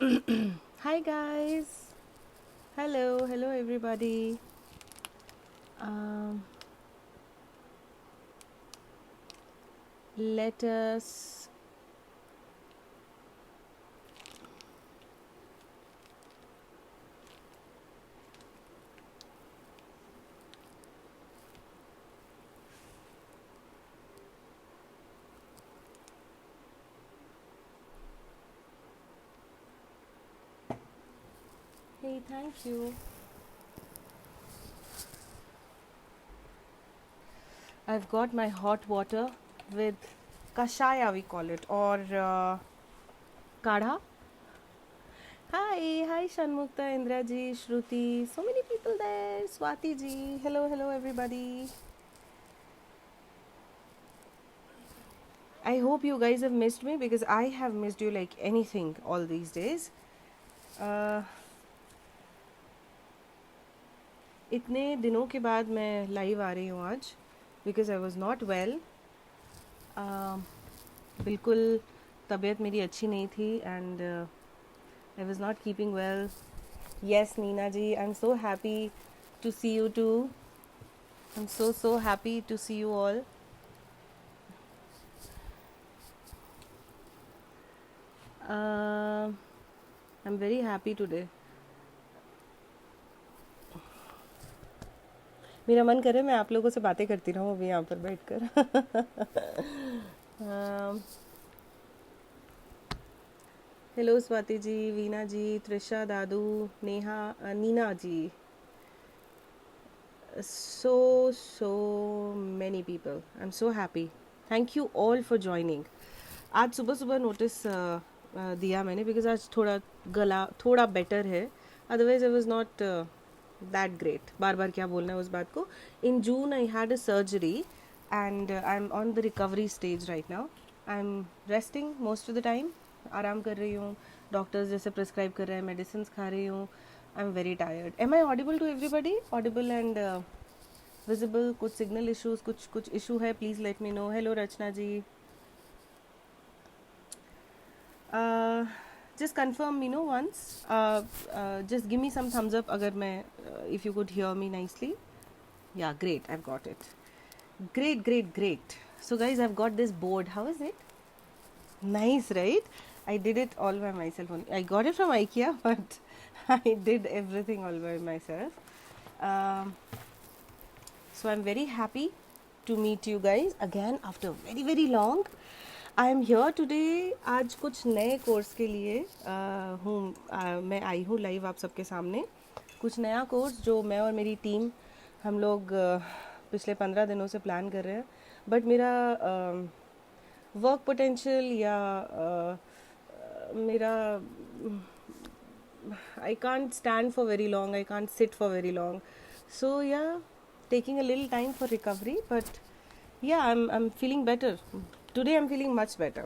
Hi guys. Hello everybody. Um, let us Hey, thank you. I've got my hot water with kashaya we call it or kadha. Hi Shanmukta, Indra ji, Shruti. So many people there. Swati ji. Hello everybody. I hope you guys have missed me because I have missed you like anything all these days. Uh, इतने दिनों के बाद मैं live आ रही हूँ आज because I was not well. बिल्कुल तबीयत मेरी अच्छी नहीं थी and I was not keeping well. Yes Neena ji, I am so happy to see you too. I am so happy to see you all. I am very happy today. मेरा मन करे मैं आप लोगों से बातें करती रहूँ अभी यहाँ पर बैठकर. Hello Swati ji, Veena ji, Trisha, Dadu, Neha, Neena ji. So many people. I'm so happy. Thank you all for joining. आज सुबह सुबह नोटिस दिया मैंने बिकॉज आज थोड़ा गला थोड़ा बेटर है. Otherwise I was not that great. बार बार क्या बोलना है उस बात को. In June I had a surgery and I am on the recovery stage right now. I am resting most of the time. आराम कर रही हूँ. डॉक्टर्स जैसे प्रिस्क्राइब कर रहे हैं मेडिसिन खा रही हूँ. I am very tired. Am I audible to everybody? Audible and visible? कुछ सिग्नल इश्यूज कुछ इशू है? Please let me know. Hello Rachna ji. Just confirm me no once. Just give me some thumbs up अगर मैं if you could hear me nicely. Yeah, great. I've got it. Great. So guys, I've got this board. How is it? Nice, right? I did it all by myself only. I got it from IKEA, but I did everything all by myself. Um, so I'm very happy to meet you guys again after very long. I am here today. आज कुछ नए course के लिए मैं आई हूँ live आप सबके सामने. कुछ नया कोर्स जो मैं और मेरी टीम हम लोग पिछले 15 दिनों से प्लान कर रहे हैं. बट मेरा वर्क पोटेंशियल या मेरा I can't stand for very long. I can't sit for very long. So या taking a little time for recovery. But yeah, I'm feeling better today. I'm feeling much better.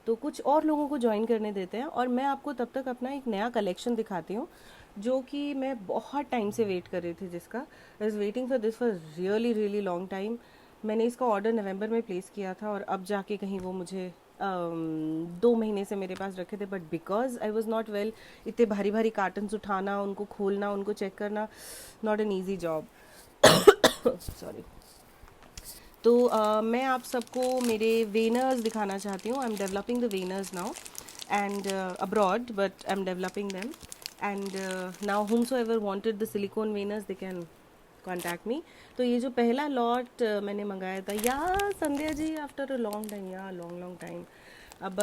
तो कुछ और लोगों को join करने देते हैं और मैं आपको तब तक अपना एक नया कलेक्शन दिखाती हूँ जो कि मैं बहुत टाइम से वेट कर रही थी. जिसका I was waiting for this for really long time. मैंने इसका ऑर्डर नवंबर में प्लेस किया था और अब जाके कहीं वो मुझे 2 महीने से मेरे पास रखे थे. But because I was not well, इतने भारी कार्टन्स उठाना, उनको खोलना, उनको चेक करना, not an easy job. Sorry. तो मैं आप सबको मेरे वेनर्स दिखाना चाहती हूँ. I am developing the veiners now and abroad but I am developing them and now whomsoever wanted the silicone veiners they can contact me. तो ये जो पहला लॉट मैंने मंगाया था, या Sandhya ji, after a long time, या लॉन्ग टाइम. अब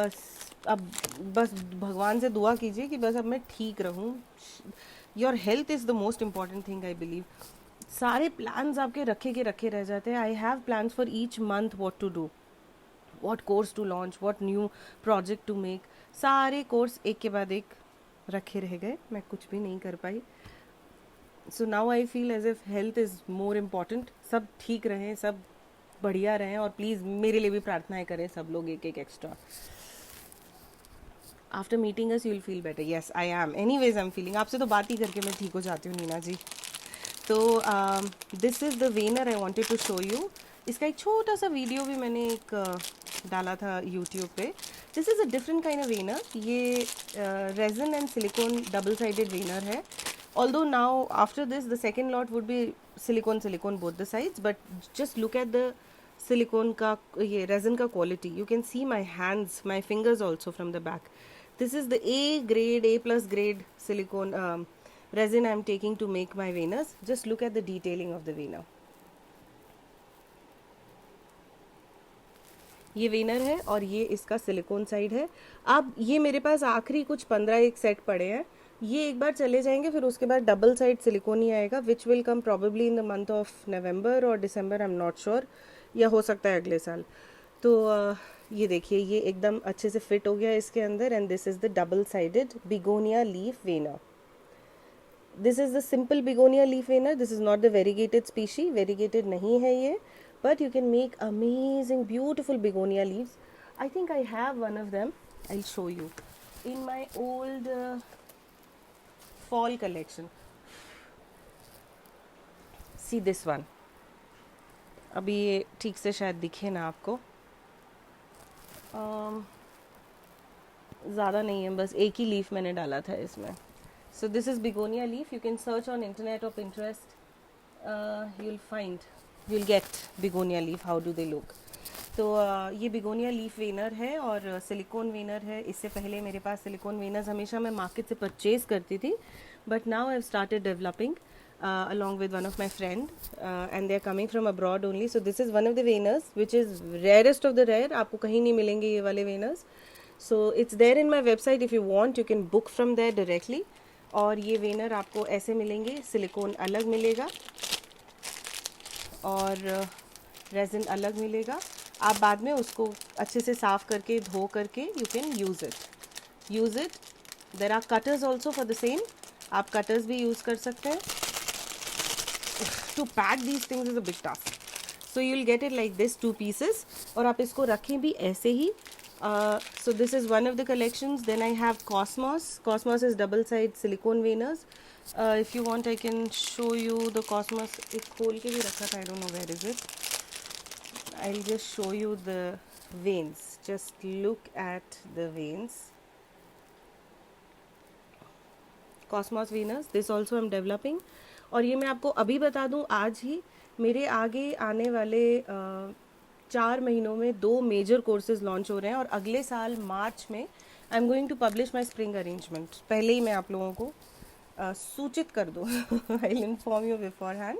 बस भगवान से दुआ कीजिए कि बस अब मैं ठीक रहूँ. Your health is the most important thing I believe. सारे प्लान्स आपके रखे रह जाते हैं. I have plans for each month, what to do, what course to launch, what new project to make. सारे कोर्स एक के बाद एक रखे रह गए. मैं कुछ भी नहीं कर पाई. So now I feel as if health is more important. सब ठीक रहें, सब बढ़िया रहें और प्लीज़ मेरे लिए भी प्रार्थनाएं करें सब लोग एक extra. After meeting us you will feel better. Yes I am. Anyways I am feeling. आपसे तो बात ही करके मैं ठीक हो जाती हूँ नीना जी. तो this is the veiner I wanted to show you. इसका एक छोटा सा वीडियो भी मैंने एक डाला था यूट्यूब पे. This is a different kind of veiner. ये resin and silicone double sided veiner है. Although now after this the second lot would be silicone both the sides, but just look at the silicone ka ye resin ka quality. You can see my hands, my fingers also from the back. This is the A plus grade silicone resin I am taking to make my veiners. Just look at the detailing of the veiner. ये Vanern है और ये इसका silicon side है. अब ये मेरे पास आखिरी कुछ 15 एक सेट पड़े हैं. ये एक बार चले जाएंगे, फिर उसके बाद डबल साइड सिलिकॉन ही आएगा, which will come probably in the month of November और दिसंबर, आई एम नॉट श्योर, या हो सकता है अगले साल. तो ये देखिए, ये एकदम अच्छे से फिट हो गया इसके अंदर. And this is the double sided begonia leaf Vanern. This is the simple begonia leaf Vanern. This is not the variegated species. Variegated नहीं है ये, but you can make amazing beautiful begonia leaves. I think I have one of them. I'll show you in my old fall collection. See this one. अभी ये ठीक से शायद दिखे ना आपको. ज़्यादा नहीं है, बस एक ही लीफ मैंने डाला था इसमें. So this is begonia leaf. You can search on internet or Pinterest. You'll get begonia leaf. How do they look? तो ये बिगोनिया लीफ वेनर है और सिलिकॉन वेनर है. इससे पहले मेरे पास सिलिकॉन वेनर्स हमेशा मैं मार्केट से परचेज करती थी, but now I have started developing along with one of my friend and they are coming from abroad only. So this is one of the veners which is rarest of the rare. आपको कहीं नहीं मिलेंगे ये वाले veners. So it's there in my website. If you want you can book from there directly. और ये Vanern आपको ऐसे मिलेंगे, सिलिकॉन अलग मिलेगा और रेजिन अलग मिलेगा. आप बाद में उसको अच्छे से साफ़ करके धो करके you can use it. There are cutters also for the same. आप कटर्स भी यूज़ कर सकते हैं. To pack these things is a big task. So you will get it like this 2 pieces और आप इसको रखें भी ऐसे ही. So this is one of the collections. Then I have Cosmos. Cosmos is double side silicone veiners. If you want I can show you the Cosmos. एक खोल के भी रखा था. I don't know where is it. I'll just show you the veins. Just look at the veins. Cosmos veiners. This also I'm developing. और ये मैं आपको अभी बता दूँ, आज ही मेरे आगे आने वाले 4 महीनों में 2 मेजर कोर्सेज लॉन्च हो रहे हैं और अगले साल मार्च में I am going to publish my spring arrangement. पहले ही मैं आप लोगों को सूचित कर दूँ. I will inform you beforehand.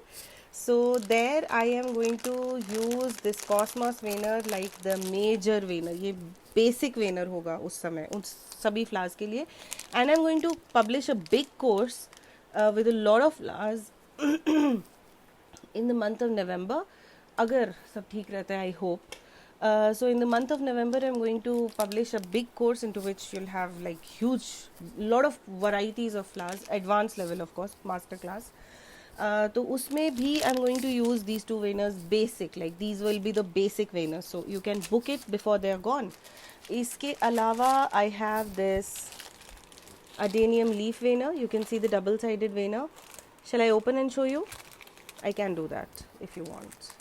So there I am going to use this cosmos veiner like the major veiner. ये बेसिक वेनर होगा उस समय उन सभी फ्लावर्स के लिए. And I am going to publish a big course with a lot of flowers in the month of November. अगर सब ठीक रहता है, I hope. So in the month of November I'm going to publish a big course into which you'll have like huge lot of varieties of flowers, advanced level of course, master class. तो उसमें भी I'm going to use these 2 veiners basic, like these will be the basic veiners, so you can book it before they are gone. इसके अलावा I have this adenium leaf veiner. You can see the double sided veiner. Shall I open and show you? I can do that if you want.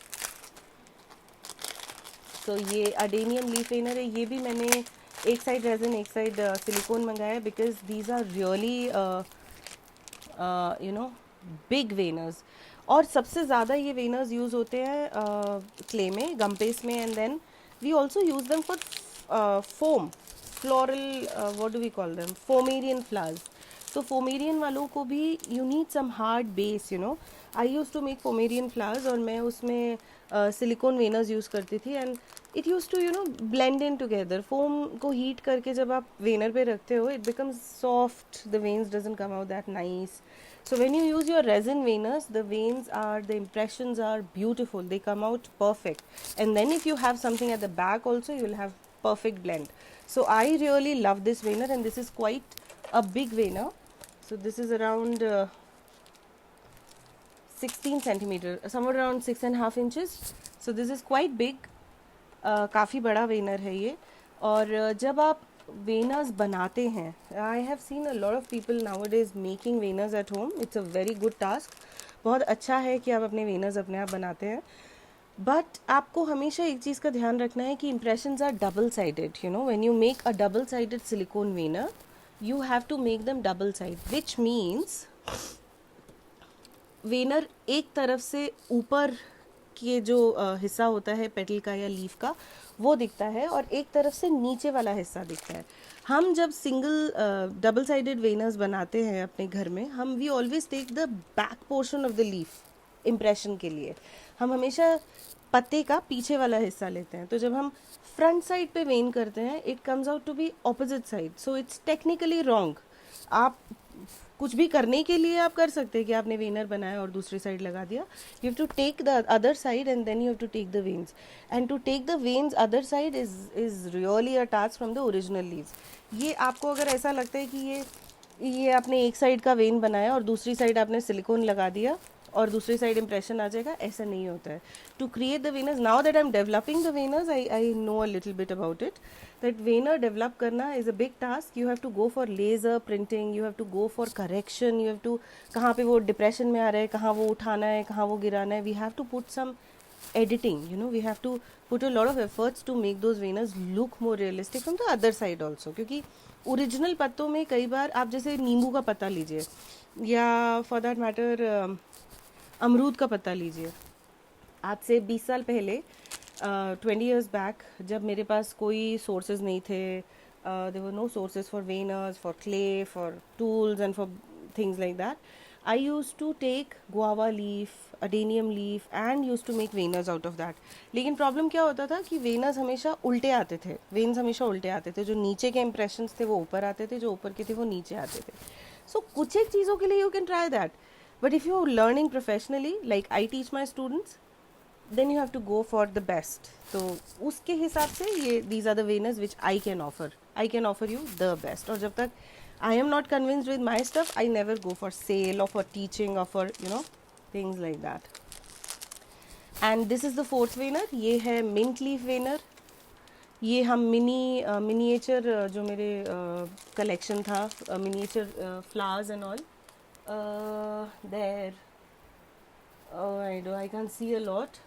तो ये adenium leaf Vanern है. ये भी मैंने एक side resin एक side silicone मंगाया है because these are really you know big veiners. और सबसे ज़्यादा ये वेनर्स यूज़ होते हैं क्ले में, गम पेस्ट में. And then we also use them for foam, floral, what do we call them, foamiran flowers. तो फोमेरियन वालों को भी you need some hard base, you know. I use to make foamiran flowers और मैं उसमें silicone veiners use करती थी. And it use to you know blend in together. Foam को हीट करके जब आप वेनर पे रखते हो it becomes soft, the veins doesn't come out that nice. So when you use your resin veiners, the impressions are beautiful. They come out perfect. And then if you have something at the back also, you will have perfect blend. So I really love this veiner, and this is quite a big veiner. So this is around 16 centimeter, somewhere around 6.5 inches. So this is quite big. काफ़ी बड़ा Vanern है ये. और जब आप वेनर्स बनाते हैं, I have seen a lot of people now it is making वेनर्स at home. It's a very good task. बहुत अच्छा है कि आप अपने वेनर्स अपने आप बनाते हैं. बट आपको हमेशा एक चीज़ का ध्यान रखना है कि impressions are double sided, you know, when you make a double sided silicone veiner you have to make them double side, which means veiner एक तरफ से ऊपर के जो हिस्सा होता है पेटल का या लीफ का वो दिखता है और एक तरफ से नीचे वाला हिस्सा दिखता है. हम जब सिंगल डबल साइडेड वेनर्स बनाते हैं अपने घर में, हम we always take the back portion of the leaf impression के लिए. हम हमेशा पत्ते का पीछे वाला हिस्सा लेते हैं. तो जब हम फ्रंट साइड पे वेन करते हैं it comes out to be opposite side, so it's technically wrong. आप कुछ भी करने के लिए आप कर सकते हैं कि आपने वेनर बनाया और दूसरी साइड लगा दिया. You have to take the other side and then you have to take the veins, and to take the veins other side is really a task from the original leaves. ये आपको अगर ऐसा लगता है कि ये आपने एक साइड का वेन बनाया और दूसरी साइड आपने सिलिकॉन लगा दिया और दूसरी साइड इंप्रेशन आ जाएगा, ऐसा नहीं होता है. To create the veiners, now that I am developing the veiners, I know a little bit about it, that veiner develop करना is a big task. You have to go for laser printing, you have to go for correction, you have to कहाँ पे वो depression में आ रहा है, कहाँ वो उठाना है, कहाँ वो गिराना है. We have to put some editing, you know, we have to put a lot of efforts to make those veins look more realistic from the other side also. क्योंकि ओरिजिनल पत्तों में कई बार आप जैसे नींबू का पत्ता लीजिए या फॉर दैट मैटर अमरूद का पत्ता लीजिए. आज से 20 साल पहले 20 years बैक जब मेरे पास कोई सोर्सेज नहीं थे, there were no sources for veiners, for clay, for tools and for things like that, I used to take guava leaf, adenium leaf and used to make veiners out of that. लेकिन problem क्या होता था कि वेनर्स हमेशा उल्टे आते थे, veins हमेशा उल्टे आते थे. जो नीचे के इंप्रेशंस थे वो ऊपर आते थे, जो ऊपर के थे वो नीचे आते थे. सो कुछ एक चीज़ों के लिए you can try that, but if you are learning professionally like I teach my students, then you have to go for the best. तो उसके हिसाब से ये these are the veiners which I can offer you the best. और जब तक I am not convinced with my stuff, I never go for sale or for teaching or for, you know, things like that. And this is the fourth veiner. ये है mint leaf veiner. ये हम miniature जो मेरे collection था, miniature flowers and all there, I can see a lot,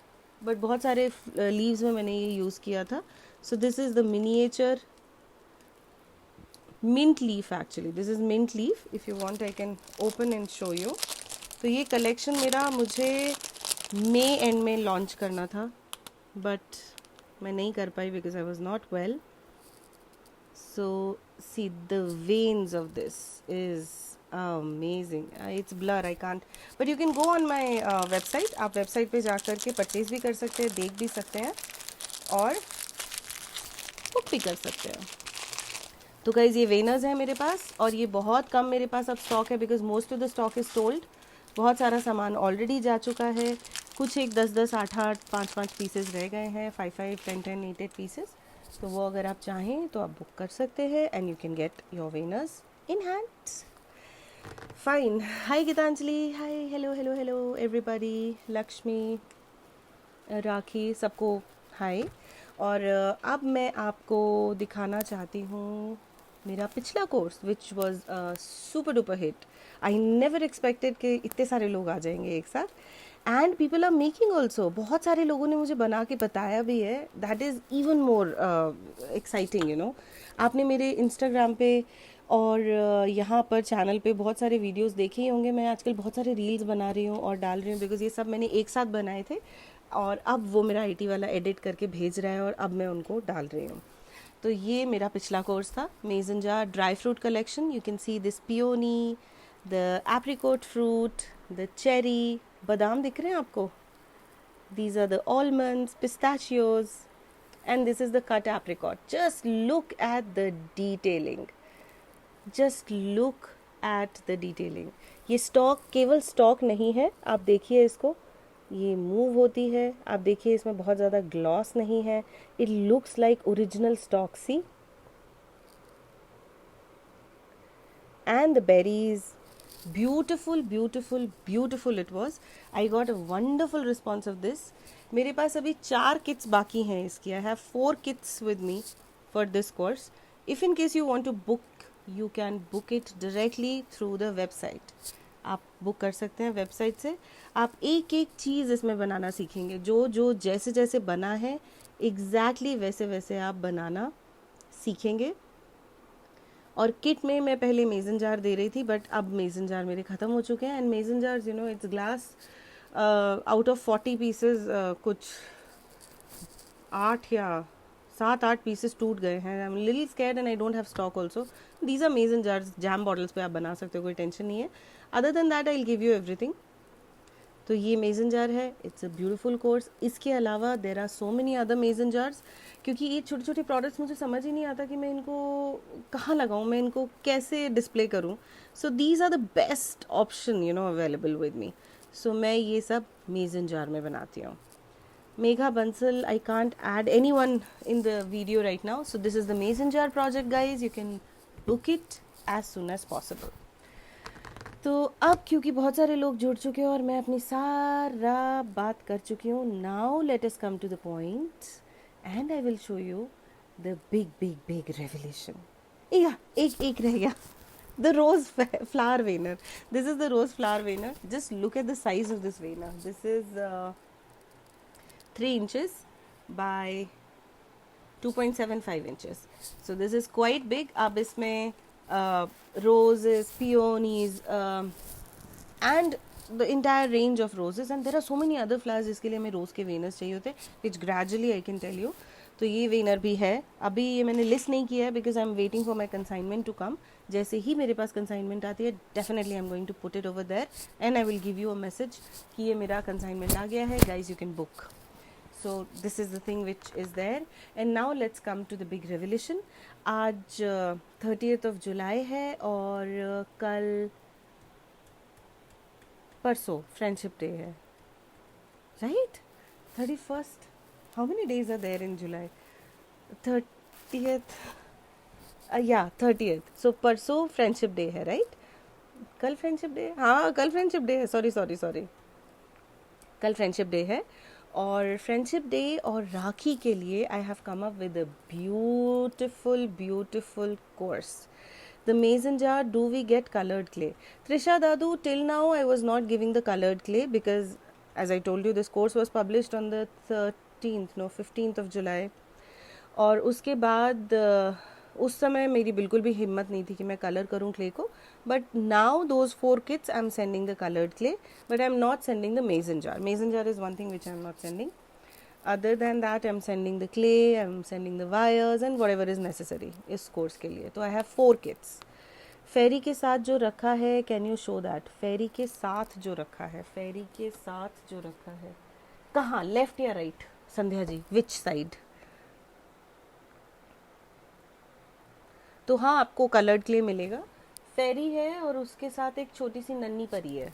but बहुत सारे leaves में मैंने ये यूज़ किया था. So this is the miniature mint leaf. Actually this is mint leaf. If you want I can open and show you. तो ये collection मेरा मुझे मई एंड में लॉन्च करना था बट मैं नहीं कर पाई because I was not well. So see the veins of this is amazing. It's blur, I can't, but you can go on my website. आप वेबसाइट पे जा कर के परचेज भी कर सकते हैं, देख भी सकते हैं और बुक भी कर सकते हैं. तो गाइज ये वेनर्स हैं मेरे पास और ये बहुत कम मेरे पास अब स्टॉक है because most of the stock is sold. बहुत सारा सामान ऑलरेडी जा चुका है. कुछ एक 10-10, 8-8, 5-5 पीसेस रह गए हैं, 5-5, 10-10, 8-8 पीसेस. तो वो अगर आप चाहें तो आप बुक कर सकते हैं and you can get your veiners in hands. Fine. Hi Geetanjali, hi, hello hello hello everybody, Lakshmi, Rakhi, सबको हाय. और अब मैं आपको दिखाना चाहती हूँ मेरा पिछला course which was super duper hit. I never expected कि इतने सारे लोग आ जाएंगे एक साथ and people are making also. बहुत सारे लोगों ने मुझे बना के बताया भी है. That is even more exciting, you know. आपने मेरे इंस्टाग्राम पे और यहाँ पर चैनल पे बहुत सारे वीडियोस देखे ही होंगे. मैं आजकल बहुत सारे रील्स बना रही हूँ और डाल रही हूँ बिकॉज ये सब मैंने एक साथ बनाए थे और अब वो मेरा आईटी वाला एडिट करके भेज रहा है और अब मैं उनको डाल रही हूँ. तो ये मेरा पिछला कोर्स था, mason jar dry fruit collection. You can see this peony, the apricot fruit, the cherry, बादाम दिख रहे हैं आपको, these are the almonds, pistachios, and this is the cut apricot. Just look at the detailing. Just look at the detailing. ये stock केवल stock नहीं है, आप देखिए इसको, ये मूव होती है. आप देखिए इसमें बहुत ज़्यादा ग्लॉस नहीं है. It looks like original stock. See, and the berries, beautiful beautiful beautiful it was. I got a wonderful response of this. मेरे पास अभी 4 kits बाकी हैं इसकी. I have 4 kits with me for this course. If in case you want to book, you can book it directly through the website. आप book कर सकते हैं website से। आप एक एक चीज़ इसमें बनाना सीखेंगे, जो जो जैसे जैसे बना है एग्जैक्टली वैसे वैसे आप बनाना सीखेंगे। और किट में मैं पहले मेज़न जार दे रही थी, बट अब मेज़न जार मेरे ख़त्म हो चुके हैं। And mason jars you know it's glass, out of 40 pieces कुछ 7-8 पीसेस टूट गए हैं। I am little scared and I don't have stock also. These are mason jars, jam bottles पे आप बना सकते हो, कोई टेंशन नहीं है। Other than that I will give you everything. तो ये मेज़न जार है, इट्स अ ब्यूटीफुल कोर्स। इसके अलावा there are so many other mason jars, क्योंकि ये छोटे छोटे प्रोडक्ट्स मुझे समझ ही नहीं आता कि मैं इनको कहाँ लगाऊँ, मैं इनको कैसे डिस्प्ले करूँ। So these are the best option you know available with me. सो मैं ये सब मेज़न जार में बनाती हूँ। Megha Bansal, I can't add anyone in the video right now. So this is the mason jar project, guys. You can book it as soon as possible. तो अब क्योंकि बहुत सारे लोग जुड़ चुके हैं और मैं अपनी सारा बात कर चुकी हूँ, now let us come to the point and I will show you the big big big revelation. या एक एक रह गया, the rose flower veiner. This is the rose flower veiner. Just look at the size of this veiner. This is 3 inches by 2.75 inches. So this is quite big. अब इसमें roses, peonies, and the entire range of roses, and there are so many other flowers जिसके लिए हमें रोज़ के वेनर्स चाहिए होते हैं, which gradually I can tell you. तो ये वेनर भी है, अभी ये मैंने लिस्ट नहीं किया है because I am waiting for my consignment to come. जैसे ही मेरे पास कंसाइनमेंट आती है definitely I am going to put it over there and I will give you a message कि ये मेरा कंसाइनमेंट आ गया है, guys you can book. So this is the thing which is there. And now let's come to the big revelation. आज 30th of July है और कल परसों फ्रेंडशिप डे है, right? 31st. How many days are there in July? 30th. Yeah, 30th. So परसों friendship day है, right? कल friendship day, हाँ कल फ्रेंडशिप डे है, सॉरी कल फ्रेंडशिप डे है। और फ्रेंडशिप डे और राखी के लिए I have come up with a beautiful course, the mason jar. Do we get coloured clay? Trisha Dadu, till now I was not giving the colored clay because as I told you this course was published on the 15th of July. और उसके बाद उस समय मेरी बिल्कुल भी हिम्मत नहीं थी कि मैं कलर करूं क्ले को, but now those 4 kits I am sending the coloured clay, but I am not sending the mason jar. Mason jar is one thing which I am not sending. Other than that I am sending the clay, I am sending the wires and whatever is necessary इस course के लिए. तो I have 4 kits. फेरी के साथ जो रखा है, can you show that? फेरी के साथ जो रखा है, फेरी के साथ जो रखा है, कहाँ, लेफ्ट या right? Sandhya ji, which side? तो हाँ, आपको कलर्ड क्ले मिलेगा, फेरी है और उसके साथ एक छोटी सी नन्ही परी है.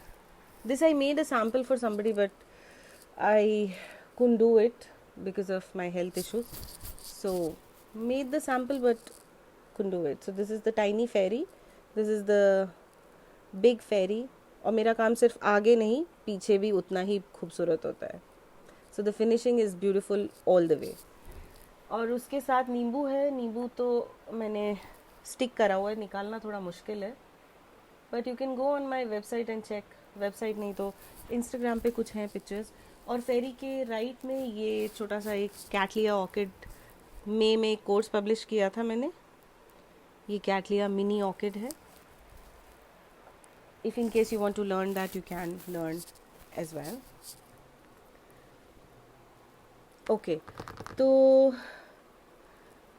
This I made a sample for somebody but I couldn't do it because of my health issues, so made the sample but couldn't do it. So this is the tiny fairy, this is the big fairy, और मेरा काम सिर्फ आगे नहीं पीछे भी उतना ही खूबसूरत होता है. So the finishing is beautiful all the way. और उसके साथ नींबू है. नींबू तो मैंने स्टिक करा हुआ है, निकालना थोड़ा मुश्किल है, but you can go on my website and check. Website नहीं तो इंस्टाग्राम पे कुछ हैं पिक्चर्स. और फेरी के राइट में ये छोटा सा एक कैटलिया ऑर्किड में कोर्स पब्लिश किया था मैंने. ये कैटलिया मिनी ऑर्किड है. If in case you want to learn that you can learn as well. Okay, तो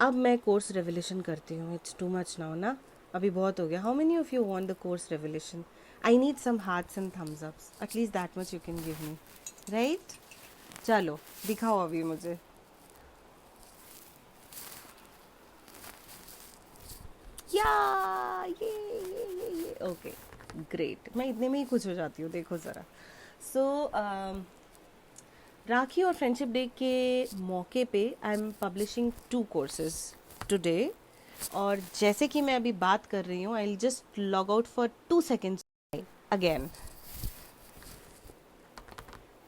अब मैं कोर्स रेवोल्यूशन करती हूँ. इट्स टू मच नाउ ना, अभी बहुत हो गया. How many of you want the course revolution? I need some hearts and thumbs ups, at least that much you can give me, right? चलो दिखाओ अभी मुझे. या ये ओके ग्रेट. मैं इतने में ही खुश हो जाती हूँ, देखो ज़रा. सो राखी और फ्रेंडशिप डे के मौके पे I am publishing 2 courses today. और जैसे कि मैं अभी बात कर रही हूँ, I will just log out for 2 seconds again.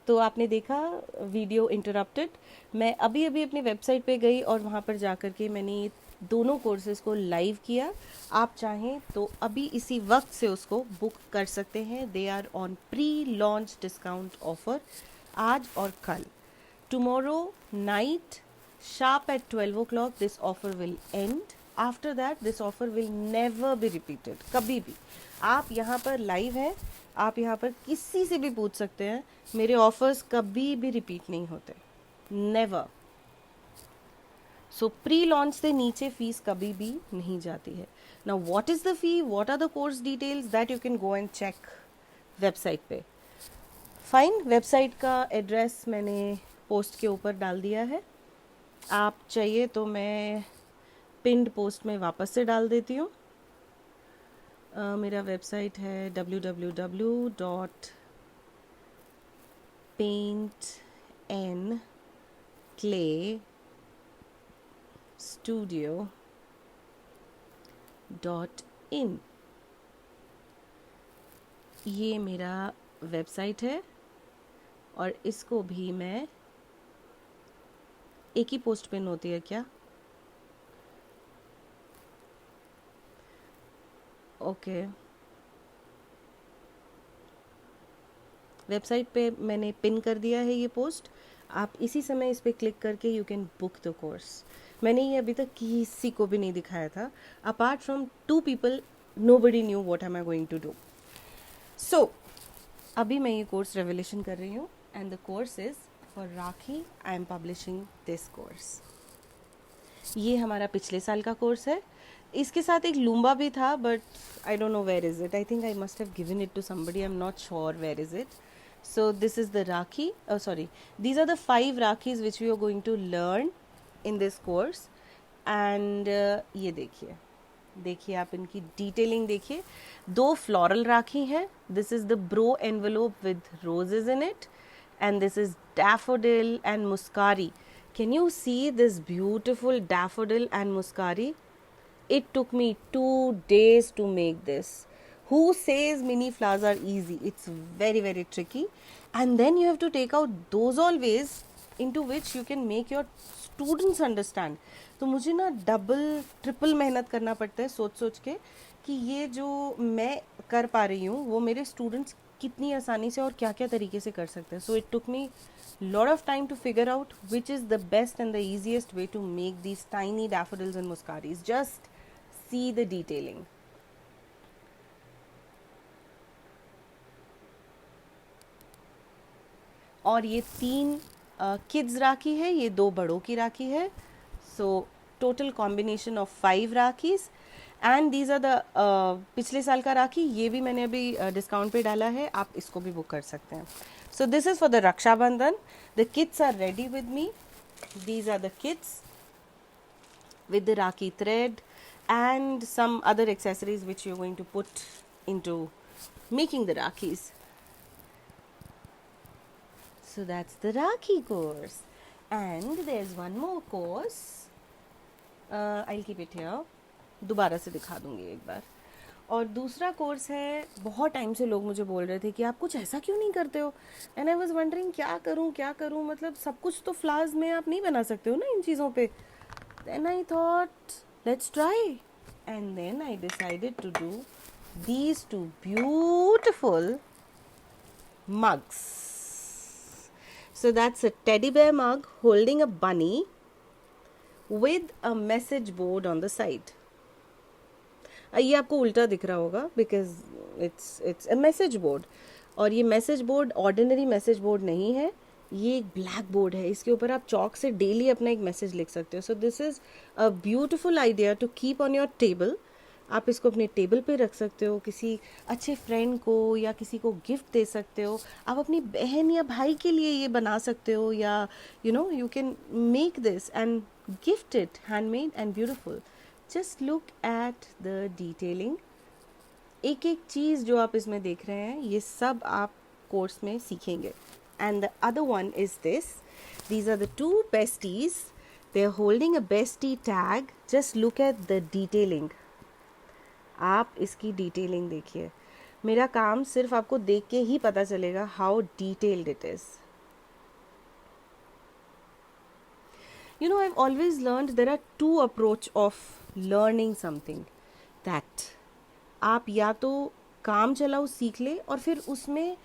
तो आपने देखा वीडियो इंटरप्टेड. मैं अभी अभी अपनी वेबसाइट पे गई और वहाँ पर जा कर के मैंने दोनों कोर्सेज को लाइव किया। आप चाहें तो अभी इसी वक्त से उसको बुक कर सकते हैं। They are on pre launch discount offer आज और कल। Tomorrow night sharp at 12 o'clock this offer will end. After that this offer will never be repeated. कभी भी आप यहाँ पर लाइव हैं, आप यहाँ पर किसी से भी पूछ सकते हैं, मेरे ऑफर्स कभी भी रिपीट नहीं होते, नेवर। सो प्री लॉन्च से नीचे फीस कभी भी नहीं जाती है। Now what is the fee, what are the course details, that you can go and check website पे। फाइन, वेबसाइट का एड्रेस मैंने पोस्ट के ऊपर डाल दिया है। आप चाहिए तो मैं पिंड पोस्ट में वापस से डाल देती हूँ। मेरा वेबसाइट है www.paintandclaystudio.in। ये मेरा वेबसाइट है और इसको भी मैं, एक ही पोस्ट पिन होती है क्या? ओके, वेबसाइट पे मैंने पिन कर दिया है ये पोस्ट। आप इसी समय इस पर क्लिक करके you can book the course. मैंने ये अभी तक किसी को भी नहीं दिखाया था, apart from 2 people, nobody knew what am I going to do. So अभी मैं ये कोर्स रेवोल्यूशन कर रही हूँ and the course is for rakhi. I am publishing this course. ये हमारा पिछले साल का कोर्स है। इसके साथ एक लूम्बा भी था, but I don't know where is it. I think I must have given it to somebody, I am not sure where is it. So this is the rakhi, sorry, these are the 5 rakhis which we are going to learn in this course. And ये देखिए, देखिए आप इनकी detailing देखिए। 2 floral राखी हैं। This is the bro envelope with roses in it, and this is daffodil and muscari. Can you see this beautiful daffodil and muscari? It took me 2 days to make this. Who says mini flowers are easy? It's very, very tricky. And then you have to take out those all ways into which you can make your students understand. तो मुझे ना double triple मेहनत करना पड़ता है सोच सोच के कि ये जो मैं कर पा रही हूँ वो मेरे स्टूडेंट्स कितनी आसानी से और क्या क्या तरीके से कर सकते हैं. So it took me lot of time to figure out which is the best and the easiest way to make these tiny daffodils and muscaris. Just see the detailing. और ये 3 kids राखी है, ये 2 बड़ों की राखी है. So total combination of 5 rakhis. And these are the पिछले साल का राखी, ये भी मैंने अभी डिस्काउंट पे डाला है, आप इसको भी बुक कर सकते हैं. So this is for the Rakshabandhan. The kits are ready with me. These are the kits with the Rakhi thread and some other accessories which you're going to put into making the Rakhis. So that's the Rakhi course. And there's one more course. I'll keep it here. दोबारा से दिखा दूंगी एक बार. और दूसरा course है, बहुत time से लोग मुझे बोल रहे थे कि आप कुछ ऐसा क्यों नहीं करते हो. एंड आई वाज वंडरिंग क्या करूं, मतलब सब कुछ तो फ्लावर्स में आप नहीं बना सकते हो ना इन चीज़ों पे. Then I thought, let's try. And then I decided to do these 2 beautiful mugs. So that's a teddy bear mug holding a bunny with a message board on the side. ये आपको उल्टा दिख रहा होगा because it's a message board. और ये message board ordinary message board नहीं है, ये एक ब्लैक बोर्ड है. इसके ऊपर आप चॉक से डेली अपना एक मैसेज लिख सकते हो. So this is a beautiful idea to keep on your table. आप इसको अपने टेबल पे रख सकते हो, किसी अच्छे फ्रेंड को या किसी को गिफ्ट दे सकते हो. आप अपनी बहन या भाई के लिए ये बना सकते हो, या you can make this and gift it handmade and beautiful. Just look at the detailing. एक एक चीज़ जो आप इसमें देख रहे हैं ये सब आप कोर्स में सीखेंगे. And the other one is this. These are the 2 besties. They are holding a bestie tag. Just look at the detailing. आप इसकी डिटेलिंग देखिए. मेरा काम सिर्फ आपको देख के ही पता चलेगा how detailed it is. You know, I've always learned there are two approach of learning something. That आप या तो काम चलाओ सीख ले और फिर उसमें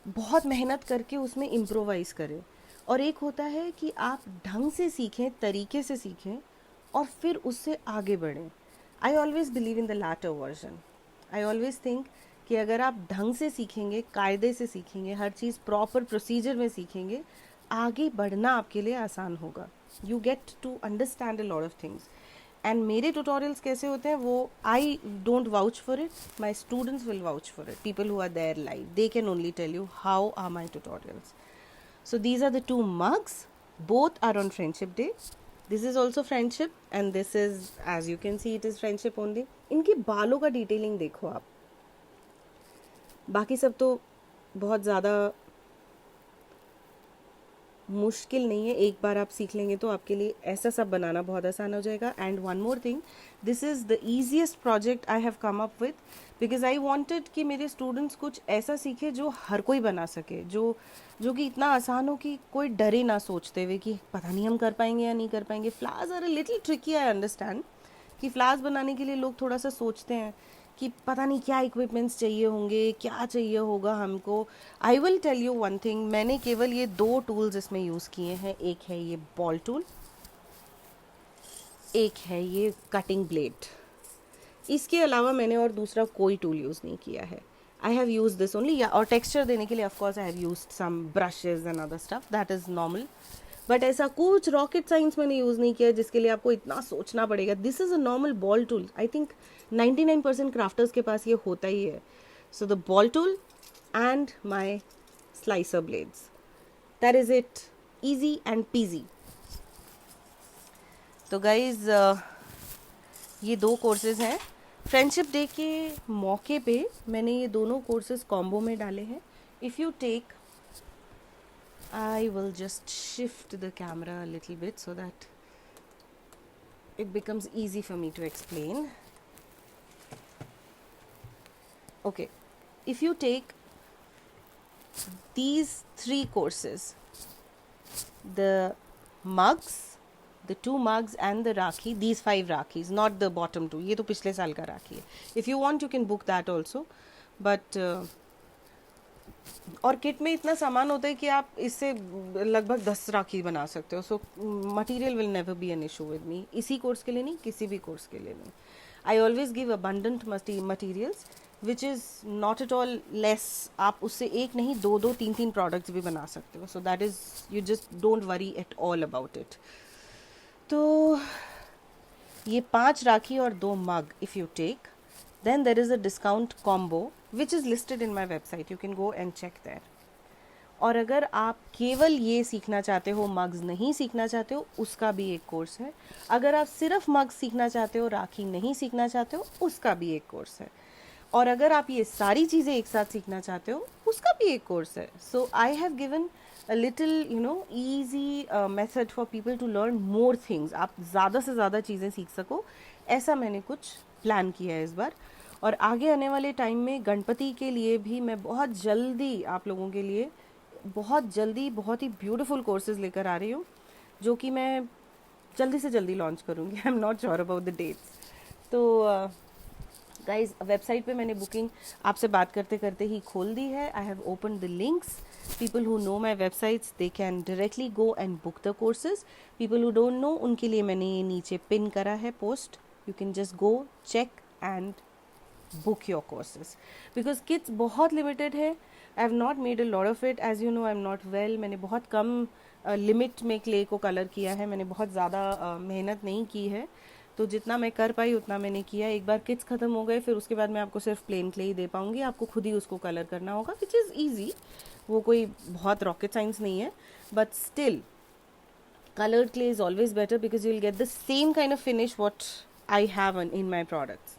बहुत मेहनत करके उसमें इम्प्रोवाइज़ करें, और एक होता है कि आप ढंग से सीखें, तरीके से सीखें और फिर उससे आगे बढ़ें. I always believe in the latter version. I always think कि अगर आप ढंग से सीखेंगे, कायदे से सीखेंगे, हर चीज़ प्रॉपर प्रोसीजर में सीखेंगे, आगे बढ़ना आपके लिए आसान होगा. You get to understand a lot of things. And मेरे ट्यूटोरियल्स कैसे होते हैं वो I don't vouch for it, my students will vouch for it. People who are there live, they can only tell you how are my tutorials. So these are the two mugs. Both are on Friendship Day. This is also friendship and this is, as you can see, it is friendship only. इनके बालों का detailing देखो आप. बाकी सब तो बहुत ज़्यादा मुश्किल नहीं है, एक बार आप सीख लेंगे तो आपके लिए ऐसा सब बनाना बहुत आसान हो जाएगा. And one more thing, this is the easiest project I have come up with because I wanted कि मेरे स्टूडेंट्स कुछ ऐसा सीखे जो हर कोई बना सके, जो कि इतना आसान हो कि कोई डरे ना सोचते हुए कि पता नहीं हम कर पाएंगे या नहीं कर पाएंगे. Flowers are a little tricky, I understand कि फ्लावर्स बनाने के लिए लोग थोड़ा सा सोचते हैं कि पता नहीं क्या इक्विपमेंट्स चाहिए होंगे, क्या चाहिए होगा हमको. I will tell you one thing, मैंने केवल ये दो टूल्स इसमें यूज़ किए हैं. एक है ये बॉल टूल, एक है ये कटिंग ब्लेड. इसके अलावा मैंने और दूसरा कोई टूल यूज़ नहीं किया है. I have use this only. या और टेक्सचर देने के लिए of course I have use some brushes and other stuff, that is normal. But ऐसा कुछ रॉकेट साइंस मैंने यूज़ नहीं किया जिसके लिए आपको इतना सोचना पड़ेगा. This is a normal ball tool. I think 99% crafters के पास ये होता ही है. So the ball tool and my slicer blades, that is it. Easy and PG. तो गाइज ये दो कोर्सेज हैं. फ्रेंडशिप डे के मौके पे मैंने ये दोनों कोर्सेज कॉम्बो में डाले हैं. If you take, I will just shift the camera a little bit so that it becomes easy for me to explain. Okay, if you take these three courses, the mugs, the two mugs and the Rakhi, these 5 Rakhis, not the bottom 2, ये तो पिछले साल का राखी है. If you want you can book that also, but और kit में इतना सामान होता है कि आप इससे लगभग 10 राखी बना सकते हो. So material will never be an issue with me. इसी कोर्स के लिए नहीं, किसी भी कोर्स के लिए नहीं. I always give abundant materials which is not at all less. आप उससे एक नहीं, दो दो तीन तीन प्रोडक्ट्स भी बना सकते हो. So that is, you just don't worry at all about it. तो ये 5 राखी और 2 mug if you take, then there is a discount combo which is listed in my website. You can go and check there. और अगर आप केवल ये सीखना चाहते हो, मग्स नहीं सीखना चाहते हो, उसका भी एक कोर्स है. अगर आप सिर्फ मग्स सीखना चाहते हो, राखी नहीं सीखना चाहते हो, उसका भी एक कोर्स है. और अगर आप ये सारी चीज़ें एक साथ सीखना चाहते हो, उसका भी एक कोर्स है. So I have given a little easy method for people to learn more things. आप ज़्यादा से ज़्यादा चीज़ें सीख सको, ऐसा मैंने कुछ प्लान किया है इस बार. और आगे आने वाले टाइम में गणपति के लिए भी मैं बहुत जल्दी आप लोगों के लिए बहुत जल्दी बहुत ही ब्यूटीफुल कोर्सेज लेकर आ रही हूँ, जो कि मैं जल्दी से जल्दी लॉन्च करूँगी. I am not sure about the dates. तो गाइज वेबसाइट पे मैंने बुकिंग आपसे बात करते करते ही खोल दी है. I have open the links. People who know my websites they can directly go and book the courses. People who don't know, उनके लिए मैंने ये नीचे पिन करा है post. You can just go check and book your courses because kits बहुत limited है. I have not made a lot of it, as you know. I'm not well. मैंने बहुत कम लिमिट में क्ले को कलर किया है. मैंने बहुत ज़्यादा मेहनत नहीं की है. तो जितना मैं कर पाई उतना मैंने किया. एक बार किट्स ख़त्म हो गए फिर उसके बाद मैं आपको सिर्फ प्लेन क्ले ही दे पाऊँगी. आपको खुद ही उसको कलर करना होगा, विच इज़ ईजी. वो कोई बहुत रॉकेट साइंस नहीं है. But still colored clay is always better because you'll get the same kind of finish what I have in my products.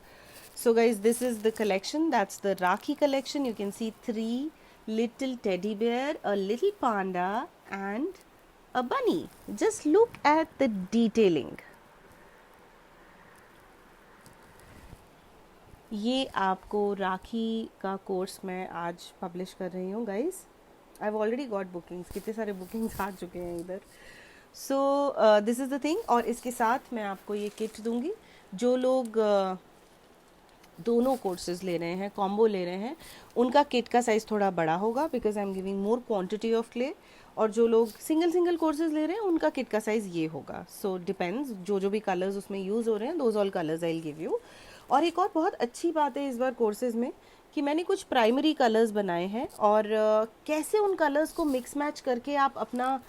So guys, this is the collection. That's the Rakhi collection. You can see 3 little teddy bear, a little panda and a bunny. Just look at the detailing. ये आपको राखी का course मैं आज publish कर रही हूँ guys. I have already got bookings. कितने सारे बुकिंग्स आ चुके हैं इधर. सो दिस इज़ द थिंग। और इसके साथ मैं आपको ये किट दूंगी। जो लोग दोनों कोर्सेज ले रहे हैं, कॉम्बो ले रहे हैं, उनका किट का साइज़ थोड़ा बड़ा होगा because I am giving more quantity of clay. और जो लोग सिंगल सिंगल कोर्सेज ले रहे हैं उनका किट का साइज़ ये होगा। सो डिपेंड्स, जो जो भी कलर्स उसमें यूज़ हो रहे हैं, those all colours I will give you. और एक और बहुत अच्छी बात है इस बार कोर्सेज में कि मैंने कुछ प्राइमरी कलर्स बनाए हैं, और कैसे उन कलर्स को मिक्स मैच करके आप अपना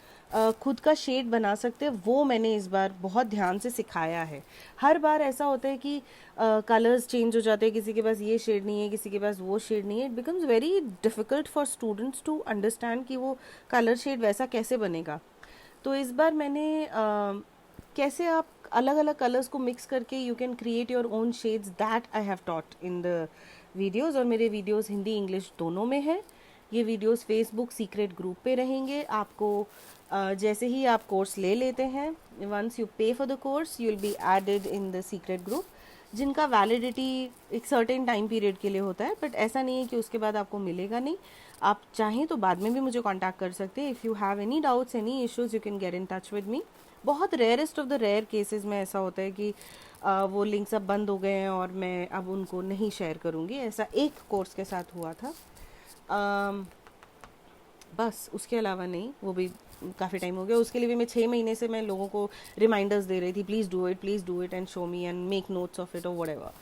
खुद का शेड बना सकते हैं, वो मैंने इस बार बहुत ध्यान से सिखाया है। हर बार ऐसा होता है कि कलर्स चेंज हो जाते हैं, किसी के पास ये शेड नहीं है, किसी के पास वो शेड नहीं है। It becomes very difficult for students to understand कि वो कलर शेड वैसा कैसे बनेगा। तो इस बार मैंने कैसे आप अलग अलग कलर्स को मिक्स करके you can create your own shades, that I have taught in the videos. और मेरे वीडियोज़ हिंदी इंग्लिश दोनों में हैं। ये वीडियोस फेसबुक सीक्रेट ग्रुप पे रहेंगे। आपको जैसे ही आप कोर्स ले लेते हैं, once you pay for the course, you will be added in the secret group, जिनका वैलिडिटी एक सर्टेन टाइम पीरियड के लिए होता है। बट ऐसा नहीं है कि उसके बाद आपको मिलेगा नहीं। आप चाहें तो बाद में भी मुझे कांटेक्ट कर सकते हैं। If you have any doubts, any issues, you can get in touch with me. बहुत rarest of the rare cases में ऐसा होता है कि वो लिंक्स अब बंद हो गए हैं और मैं अब उनको नहीं शेयर करूँगी। ऐसा एक कोर्स के साथ हुआ था। बस उसके अलावा नहीं, वो भी काफ़ी टाइम हो गया। उसके लिए भी मैं 6 महीने से मैं लोगों को रिमाइंडर्स दे रही थी, please do it and show me and make notes of it और whatever.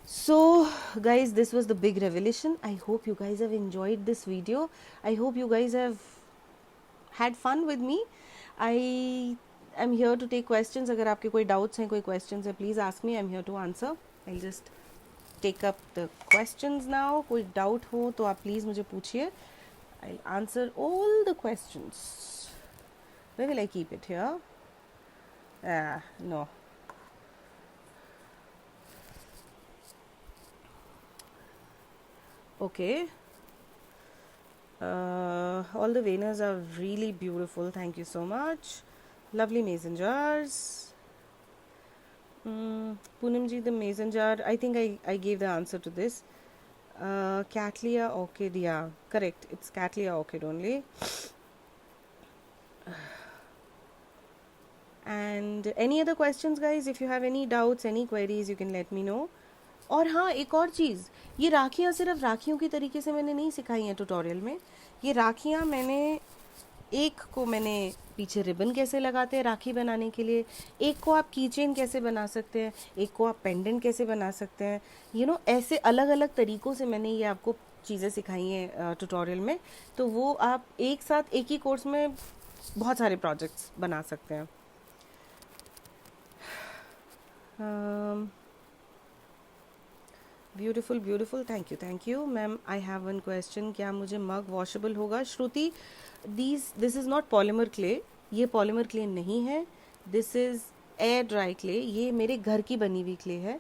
So guys, this was the big revelation. I hope you guys have enjoyed this video. I hope you guys have had fun with me. I am here to take questions. अगर आपके कोई doubts हैं, कोई questions हैं, please ask me. I'm here to answer. I'll just take up the questions now. कोई doubt हो तो आप please मुझे पूछिए. I'll answer all the questions. Where will I keep it here? No. Okay. All the veiners are really beautiful. Thank you so much. Lovely mason jars. Poonam ji, the mason jar, I think I gave the answer to this. Cattleya orchid, yeah, correct. It's Cattleya orchid only. And any other questions, guys? If you have any doubts, any queries, you can let me know. और हाँ, एक और चीज़, ये राखियाँ सिर्फ राखियों की तरीके से मैंने नहीं सिखाई हैं ट्यूटोरियल में। ये राखियाँ मैंने पीछे रिबन कैसे लगाते हैं राखी बनाने के लिए, एक को आप की चेन कैसे बना सकते हैं, एक को आप पेंडेंट कैसे बना सकते हैं, ऐसे अलग अलग तरीक़ों से मैंने ये आपको चीज़ें सिखाई हैं ट्यूटोरियल में। तो वो आप एक साथ एक ही कोर्स में बहुत सारे प्रोजेक्ट्स बना सकते हैं। Beautiful, thank you ma'am. I have one question, क्या मुझे मग वॉशेबल होगा? Shruti, this is not polymer clay, ये पॉलीमर क्ले नहीं है, this is air dry clay. ये मेरे घर की बनी हुई क्ले है,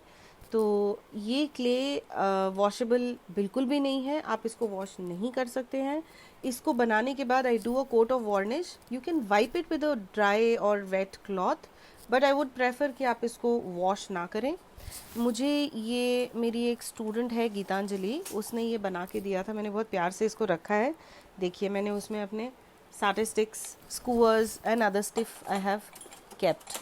तो ये क्ले वॉशेबल बिल्कुल भी नहीं है। आप इसको वॉश नहीं कर सकते हैं। इसको बनाने के बाद I do a coat of varnish. You can wipe it with a dry और wet cloth, but I would prefer कि आप इसको वॉश ना करें। मुझे ये मेरी एक स्टूडेंट है गीतांजलि, उसने ये बना के दिया था। मैंने बहुत प्यार से इसको रखा है। देखिए, मैंने उसमें अपने satay sticks, skewers and other stiff I have kept.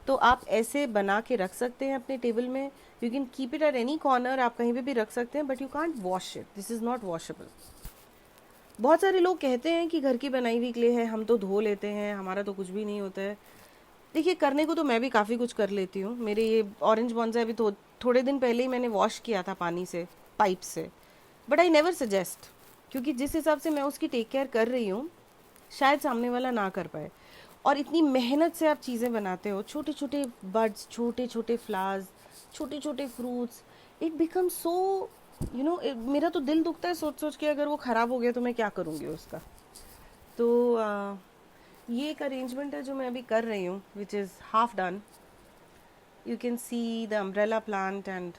तो आप ऐसे बना के रख सकते हैं अपने टेबल में। You can keep it at any corner, आप कहीं पे भी रख सकते हैं, but you can't wash it. This is not washable. बहुत सारे लोग कहते हैं कि घर की बनाई हुई क्ले है, हम तो धो लेते हैं, हमारा तो कुछ भी नहीं होता है। देखिए, करने को तो मैं भी काफ़ी कुछ कर लेती हूँ। मेरे ये ऑरेंज बॉन्साई अभी थोड़े दिन पहले ही मैंने वॉश किया था पानी से, पाइप से, बट आई नेवर सजेस्ट, क्योंकि जिस हिसाब से मैं उसकी टेक केयर कर रही हूँ शायद सामने वाला ना कर पाए। और इतनी मेहनत से आप चीज़ें बनाते हो, छोटे छोटे बर्ड्स, छोटे छोटे फ्लावर्स, छोटे छोटे फ्रूट्स, इट बिकम सो मेरा तो दिल दुखता है सोच सोच के, अगर वो ख़राब हो गया तो मैं क्या करूँगी उसका। तो ये एक अरेंजमेंट है जो मैं अभी कर रही हूँ, which is half done. You can see the umbrella plant and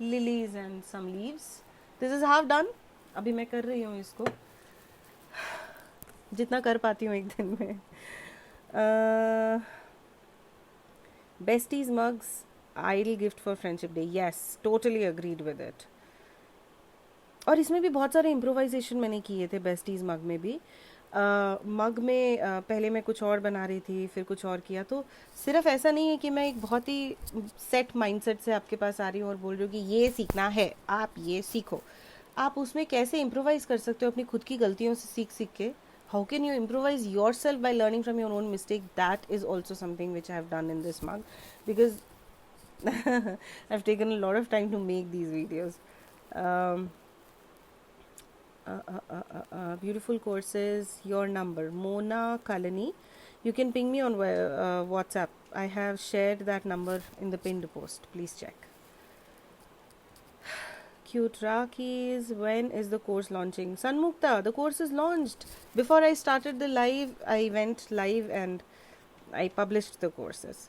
lilies and some leaves. This is half done. अभी मैं कर रही हूँ इसको, जितना कर पाती हूँ एक दिन में। Besties mugs ideal gift for friendship day, yes, totally agreed with it. और इसमें भी बहुत सारे इम्प्रोवाइजेशन मैंने किए थे बेस्टीज मग में भी। मग में पहले मैं कुछ और बना रही थी, फिर कुछ और किया। तो सिर्फ ऐसा नहीं है कि मैं एक बहुत ही सेट माइंडसेट से आपके पास आ रही हूँ और बोल रही हूँ कि ये सीखना है, आप ये सीखो। आप उसमें कैसे इम्प्रोवाइज़ कर सकते हो अपनी खुद की गलतियों से सीख सीख के। How can you improvise your self by learning from your own mistake, that is also something which I have done in this mug, because I've taken a lot of time to make these videos. Um, Beautiful courses, your number, Mona Kalani. You can ping me on WhatsApp. I have shared that number in the pinned post. Please check. Cute Rakis, when is the course launching? Sanmukta, the course is launched. Before I started the live, I went live and I published the courses.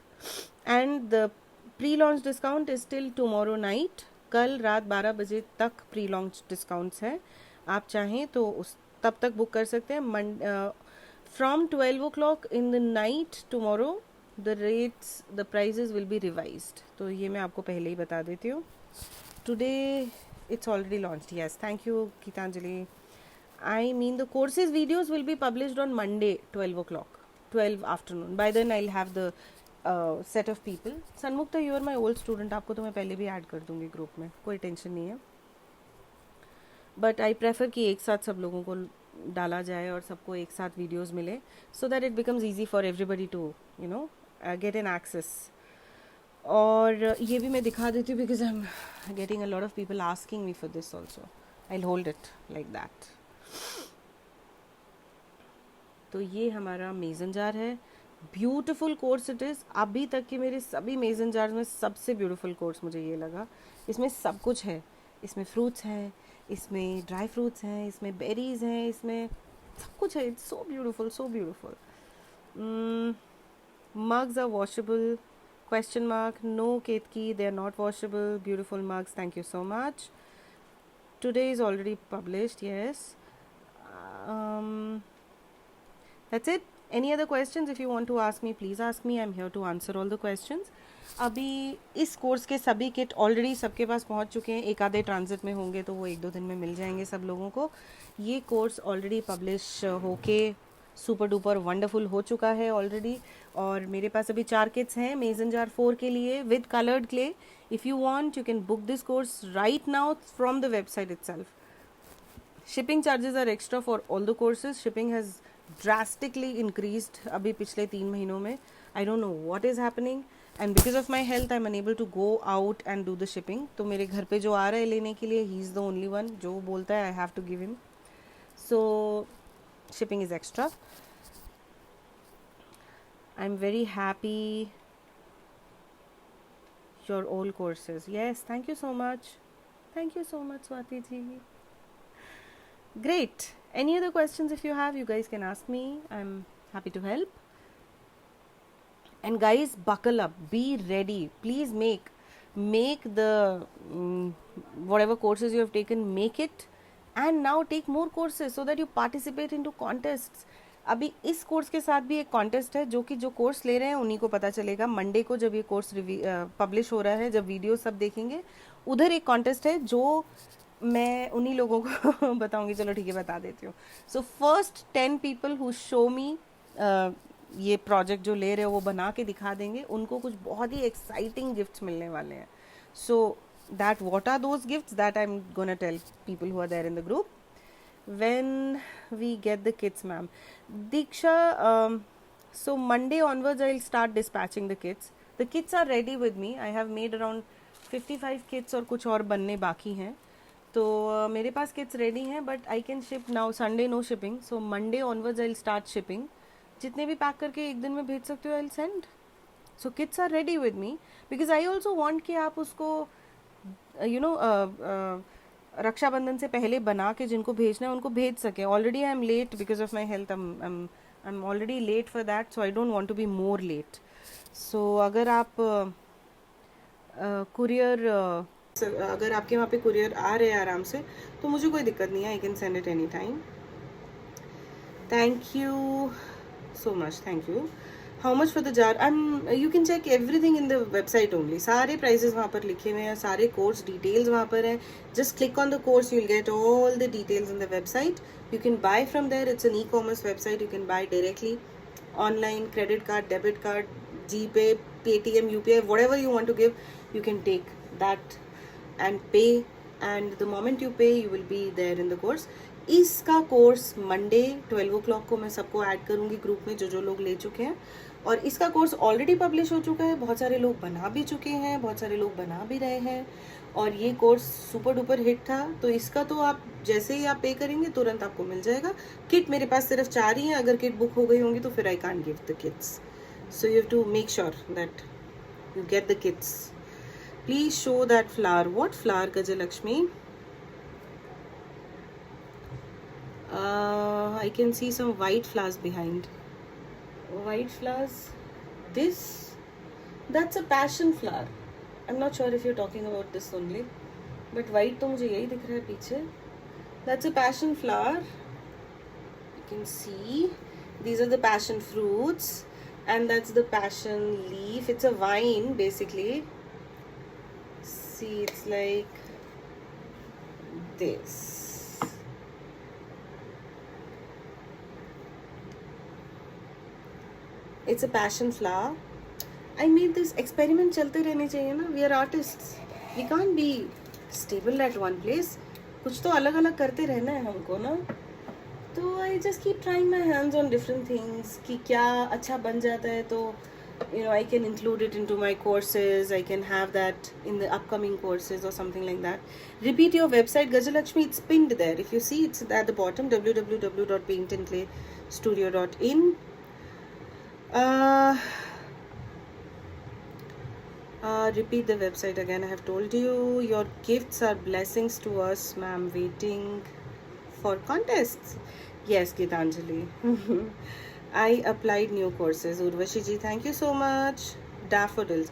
And the pre-launch discount is till tomorrow night. कल रात 12 बजे तक pre-launch discounts हैं। आप चाहें तो उस तब तक बुक कर सकते हैं। From 12 o'clock in the night tomorrow the rates, the prizes will be revised. तो ये मैं आपको पहले ही बता देती हूँ। Today it's already launched. Yes, thank you, Gitanjali. I mean, the courses videos will be published on Monday 12 o'clock, 12 afternoon. By then I'll have the set of people. Sanmukta, you are my old student. आपको तो मैं पहले भी add कर दूंगी group में, कोई tension नहीं है। बट आई प्रेफर कि एक साथ सब लोगों को डाला जाए और सबको एक साथ वीडियोस मिले, so that it becomes easy for everybody to you know get an access. और ये भी मैं दिखा देती हूँ because I am getting a lot of people asking me for this also. I will hold it like that. तो ये हमारा मेजन जार है। Beautiful course it is. अभी तक की मेरे सभी मेजन जार्स में सबसे ब्यूटिफुल कोर्स मुझे ये लगा। इसमें सब कुछ है, इसमें फ्रूट्स हैं, इसमें ड्राई फ्रूट्स हैं, इसमें बेरीज हैं, इसमें सब कुछ है। It's so beautiful, so beautiful. Mugs are washable? Question mark. No Ketaki, they are not washable. Beautiful mugs, thank you so much. Today is already published, yes. That's it. Any other questions? If you want to ask me, please ask me. I'm here to answer all the questions. अभी इस course के सभी kit already सबके पास पहुंच चुके हैं। एक आधे ट्रांजिट में होंगे तो वो 1-2 दिन में मिल जाएंगे सब लोगों को। ये कोर्स ऑलरेडी पब्लिश होके सुपर डुपर वंडरफुल हो चुका है ऑलरेडी। और मेरे पास अभी 4 किट्स हैं मेजन जार 4 के लिए with coloured clay. If you want you can book this course right now from the website itself. Shipping charges are extra for all the courses. Shipping has drastically increased अभी पिछले 3 महीनों में। I don't know what is happening and because of my health I'm unable to go out and do the shipping. तो मेरे घर पे जो आ रहा है लेने के लिए he is the only one जो बोलता है I have to give him. So shipping is extra. I'm very happy your all courses. Yes, thank you so much. Thank you so much Swati ji. Great. Any other questions if you have, you guys can ask me. I'm happy to help. And guys, buckle up. Be ready. Please make the whatever courses you have taken, make it. And now take more courses so that you participate into contests. अभी इस course के साथ भी एक contest है जो कि जो कोर्स ले रहे हैं उन्हीं को पता चलेगा। मंडे को जब ये कोर्स पब्लिश हो रहा है, जब वीडियो सब देखेंगे, उधर एक कॉन्टेस्ट है जो मैं उन्हीं लोगों को बताऊंगी। चलो ठीक है, बता देती हूँ। So first 10 people who show मी ये प्रोजेक्ट जो ले रहे हो वो बना के दिखा देंगे, उनको कुछ बहुत ही एक्साइटिंग गिफ्ट्स मिलने वाले हैं। So that what are those gifts that I am gonna tell people who are there in the group when we get the kits. Ma'am Diksha, so Monday onwards I will start dispatching the kits. The kits are ready with me. I have made around 55 kits और कुछ और बनने बाकी हैं। तो मेरे पास kits ready हैं but I can ship now. Sunday no shipping, so Monday onwards I will start shipping. जितने भी पैक करके एक दिन में भेज सकते हो I will send. So kits are ready with me because I also want कि आप उसको यू नो रक्षाबंधन से पहले बना के जिनको भेजना है उनको भेज सकें। Already I am late because of my health. I am already late for that, so I don't want to be more late. सो अगर आप कुरियर अगर आपके वहाँ पे कुरियर आ रहे हैं आराम से तो मुझे कोई दिक्कत नहीं है। I can send it any time. Thank you so much, thank you. How much for the jar, you can check everything in the website only. सारे प्राइजेस वहाँ पर लिखे हुए हैं, सारे कोर्स डिटेल्स वहाँ पर हैं. Just click on the course, you will get all the details in the website. You can buy from there. It's an e-commerce website. You can buy directly online, credit card, debit card, GPay, Paytm, UPI, whatever you want to give, you can take that and pay. And the moment you pay, you will be there in the course. इसका course Monday 12 o'clock को मैं सबको add करूँगी group में, जो जो लोग ले चुके हैं. और इसका कोर्स ऑलरेडी पब्लिश हो चुका है, बहुत सारे लोग बना भी चुके हैं, बहुत सारे लोग बना भी रहे हैं. और ये कोर्स सुपर डुपर हिट था, तो इसका तो आप जैसे ही आप पे करेंगे तुरंत आपको मिल जाएगा. किट मेरे पास सिर्फ 4 ही हैं, अगर किट बुक हो गई होंगी तो फिर I can't give the kits. So you have to make sure that you get the kits. Please show that flower. What flower, Gajalakshmi? I can see some white flowers behind. White flowers. This, that's a passion flower. I'm not sure if you're talking about this only, but white तो मुझे यही दिख रहा है पीछे. That's a passion flower. You can see these are the passion fruits, and that's the passion leaf. It's a vine basically. See, it's like this. It's a passion flower. I made this experiment. चलते रहने चाहिए ना. We are artists. We can't be stable at one place. कुछ तो अलग अलग करते रहना है हमको ना. तो I just keep trying my hands on different things. कि क्या अच्छा बन जाता है तो I can include it into my courses. I can have that in the upcoming courses or something like that. Repeat your website, Gajalakshmi. It's pinned there. If you see, it's at the bottom, www.paintandclaystudio.in. Repeat the website again. I have told you. Your gifts are blessings to us, ma'am. Waiting for contests. Yes, Gitanjali. I applied new courses. Urvashi ji, thank you so much. Daffodils.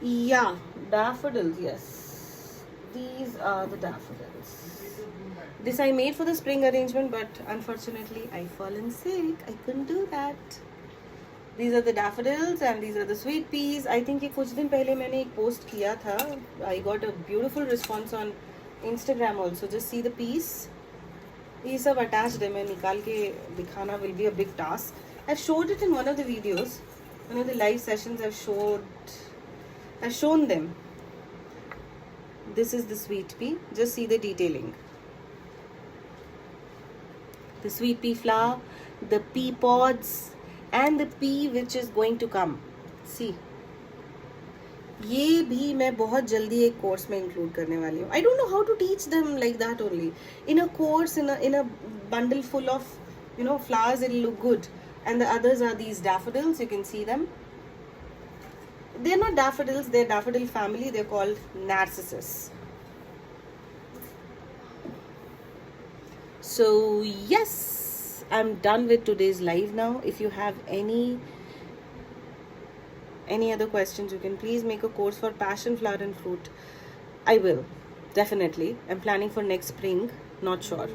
Yeah, daffodils. Yes, these are the daffodils. This I made for the spring arrangement, but unfortunately I fallen sick. I couldn't do that. These are the daffodils and these are the sweet peas. I think ये कुछ दिन पहले मैंने एक post किया था. I got a beautiful response on Instagram also. Just see the peas. ये सब attached है, मैं निकाल के दिखाना will be a big task. I've showed it in one of the videos. One of the live sessions I've shown them. This is the sweet pea. Just see the detailing. The sweet pea flower, the pea pods, and the pea which is going to come. See, ये भी मैं बहुत जल्दी एक course में include करने वाली हूँ. I don't know how to teach them like that only. In a course, in a bundle full of flowers, it'll look good. And the others are these daffodils. You can see them. They're not daffodils. They're daffodil family. They're called narcissus. So yes, I'm done with today's live now. If you have any other questions, you can please make a course for passion flower and fruit. I will, definitely. I'm planning for next spring, not sure.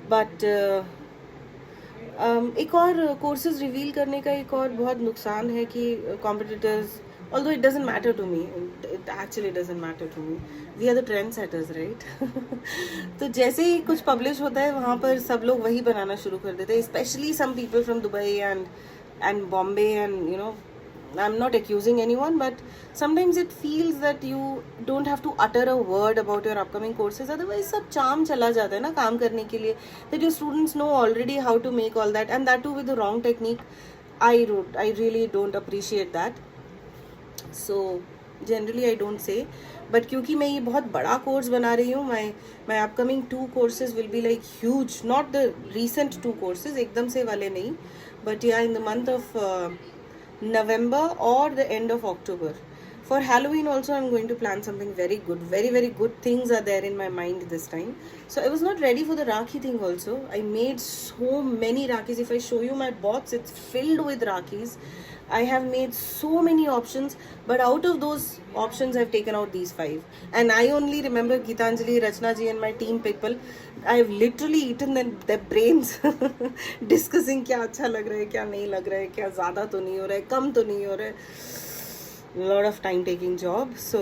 But एक और courses reveal करने का एक और बहुत नुकसान है कि competitors, although it doesn't matter to me, it actually doesn't matter to me. We are the trendsetters, right? तो जैसे ही कुछ publish होता है वहाँ पर सब लोग वही बनाना शुरू कर देते हैं, especially some people from Dubai and Bombay, and I'm not accusing anyone, but sometimes it feels that you don't have to utter a word about your upcoming courses, otherwise सब charm चला जाता है ना काम करने के लिए, that your students know already how to make all that, and that too with the wrong technique. I really don't appreciate that. So generally I don't say, but क्योंकि मैं ये बहुत बड़ा कोर्स बना रही हूँ, my upcoming 2 courses will be like huge, not the recent 2 courses, एकदम से वाले नहीं, but yeah, in the month of November or the end of October. For Halloween also, I'm going to plan something very good. Very, very good things are there in my mind this time. So I was not ready for the Rakhi thing also. I made so many Rakhis. If I show you my box, it's filled with Rakhis. I have made so many options, but out of those options, I've taken out these 5. And I only remember Geetanjali, Rachna ji and my team people. I've literally eaten their brains discussing क्या अच्छा लग रहा है, क्या नहीं लग रहा है, क्या ज़्यादा तो नहीं हो रहा है, कम तो नहीं हो रहा है. Lot of time taking job, so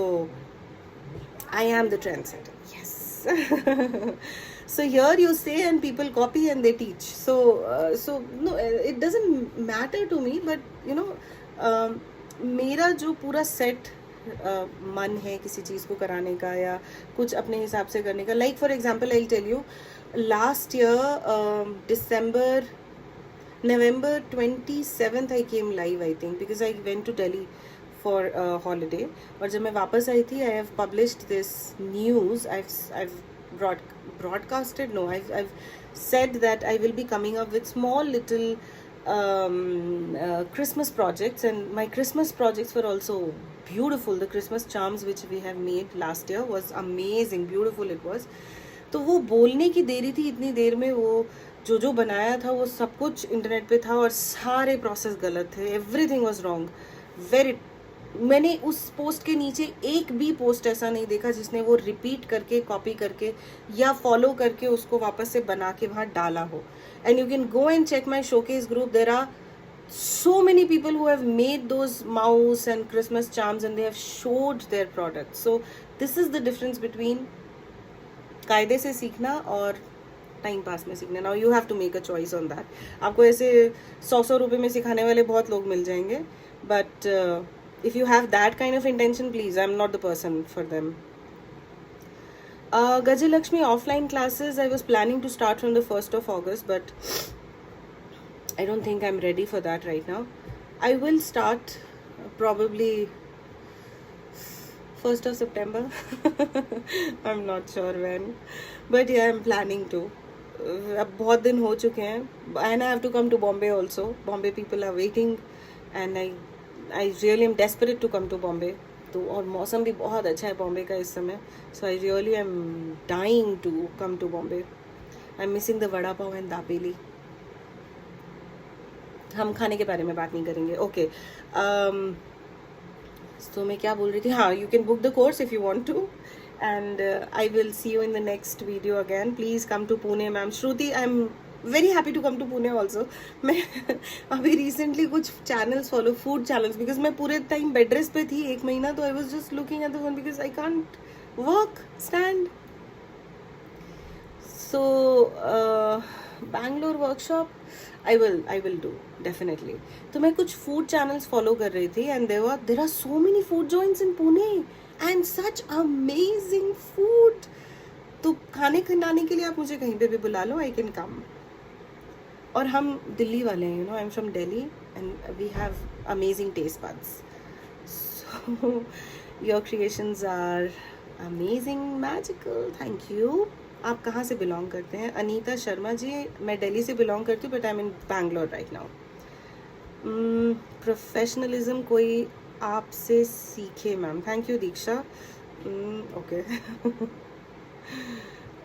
I am the trendsetter. Yes. So here you say and people copy and they teach, so no, it doesn't matter to me, but you know, मेरा जो पूरा set मन है किसी चीज़ को कराने का या कुछ अपने हिसाब से करने का, like for example I'll tell you, last year November 27th I came live, I think, because I went to Delhi for a holiday. और जब मैं वापस आई थी, I have published this news. I've broadcasted. No, I've said that I will be coming up with small little Christmas projects, and my Christmas projects were also beautiful. The Christmas charms which we have made last year was amazing, beautiful it was. तो वो बोलने की देरी थी, इतनी देर में वो जो बनाया था वो सब कुछ इंटरनेट पे था और सारे प्रोसेस गलत थे. Everything was wrong. वेरी, मैंने उस पोस्ट के नीचे एक भी पोस्ट ऐसा नहीं देखा जिसने वो रिपीट करके, कॉपी करके या फॉलो करके उसको वापस से बना के वहाँ डाला हो. And you can go and check my showcase group. There are so many people who have made those mouse and Christmas charms and they have showed their products. So this is the difference between कायदे से सीखना और time pass में सीखना. Now you have to make a choice on that. आपको ऐसे 100 रुपये में सिखाने वाले बहुत लोग मिल जाएंगे, but if you have that kind of intention, please, I'm not the person for them. Gajalakshmi offline classes, I was planning to start from the 1st of August, but I don't think I'm ready for that right now. I will start probably 1st of September. I'm not sure when, but yeah, I'm planning to. अब बहुत दिन हो चुके हैं, and I have to come to Bombay also. Bombay people are waiting, and I really am desperate to come to Bombay. तो और मौसम भी बहुत अच्छा है बॉम्बे का इस समय. So I really am dying to come to Bombay. I'm missing the vada pav and dabeli. हम खाने के बारे में बात नहीं करेंगे. ओके, तो मैं क्या बोल रही थी? हाँ, you can book the course if you want to, and I will see you in the next video again. Please come to Pune, ma'am. Shruti, I'm very happy to come to Pune also. मैं अभी recently कुछ channels follow, food channels, because मैं पूरे time bed rest पे थी 1 महीना, तो I was just looking at the phone because I can't walk, stand. So Bangalore workshop I will do definitely. तो मैं कुछ food channels follow कर रही थी, and there are so many food joints in Pune and such amazing food. तो खाने खिलाने के लिए आप मुझे कहीं पे भी बुला लो, I can come. और हम दिल्ली वाले हैं, you know, I'm from Delhi and we have amazing taste buds. So your creations are amazing, magical. Thank you. आप कहाँ से बिलोंग करते हैं? अनीता शर्मा जी, मैं दिल्ली से बिलोंग करती हूँ, but I am in Bangalore right now. Professionalism कोई आपसे सीखे ma'am. Thank you Diksha. Okay.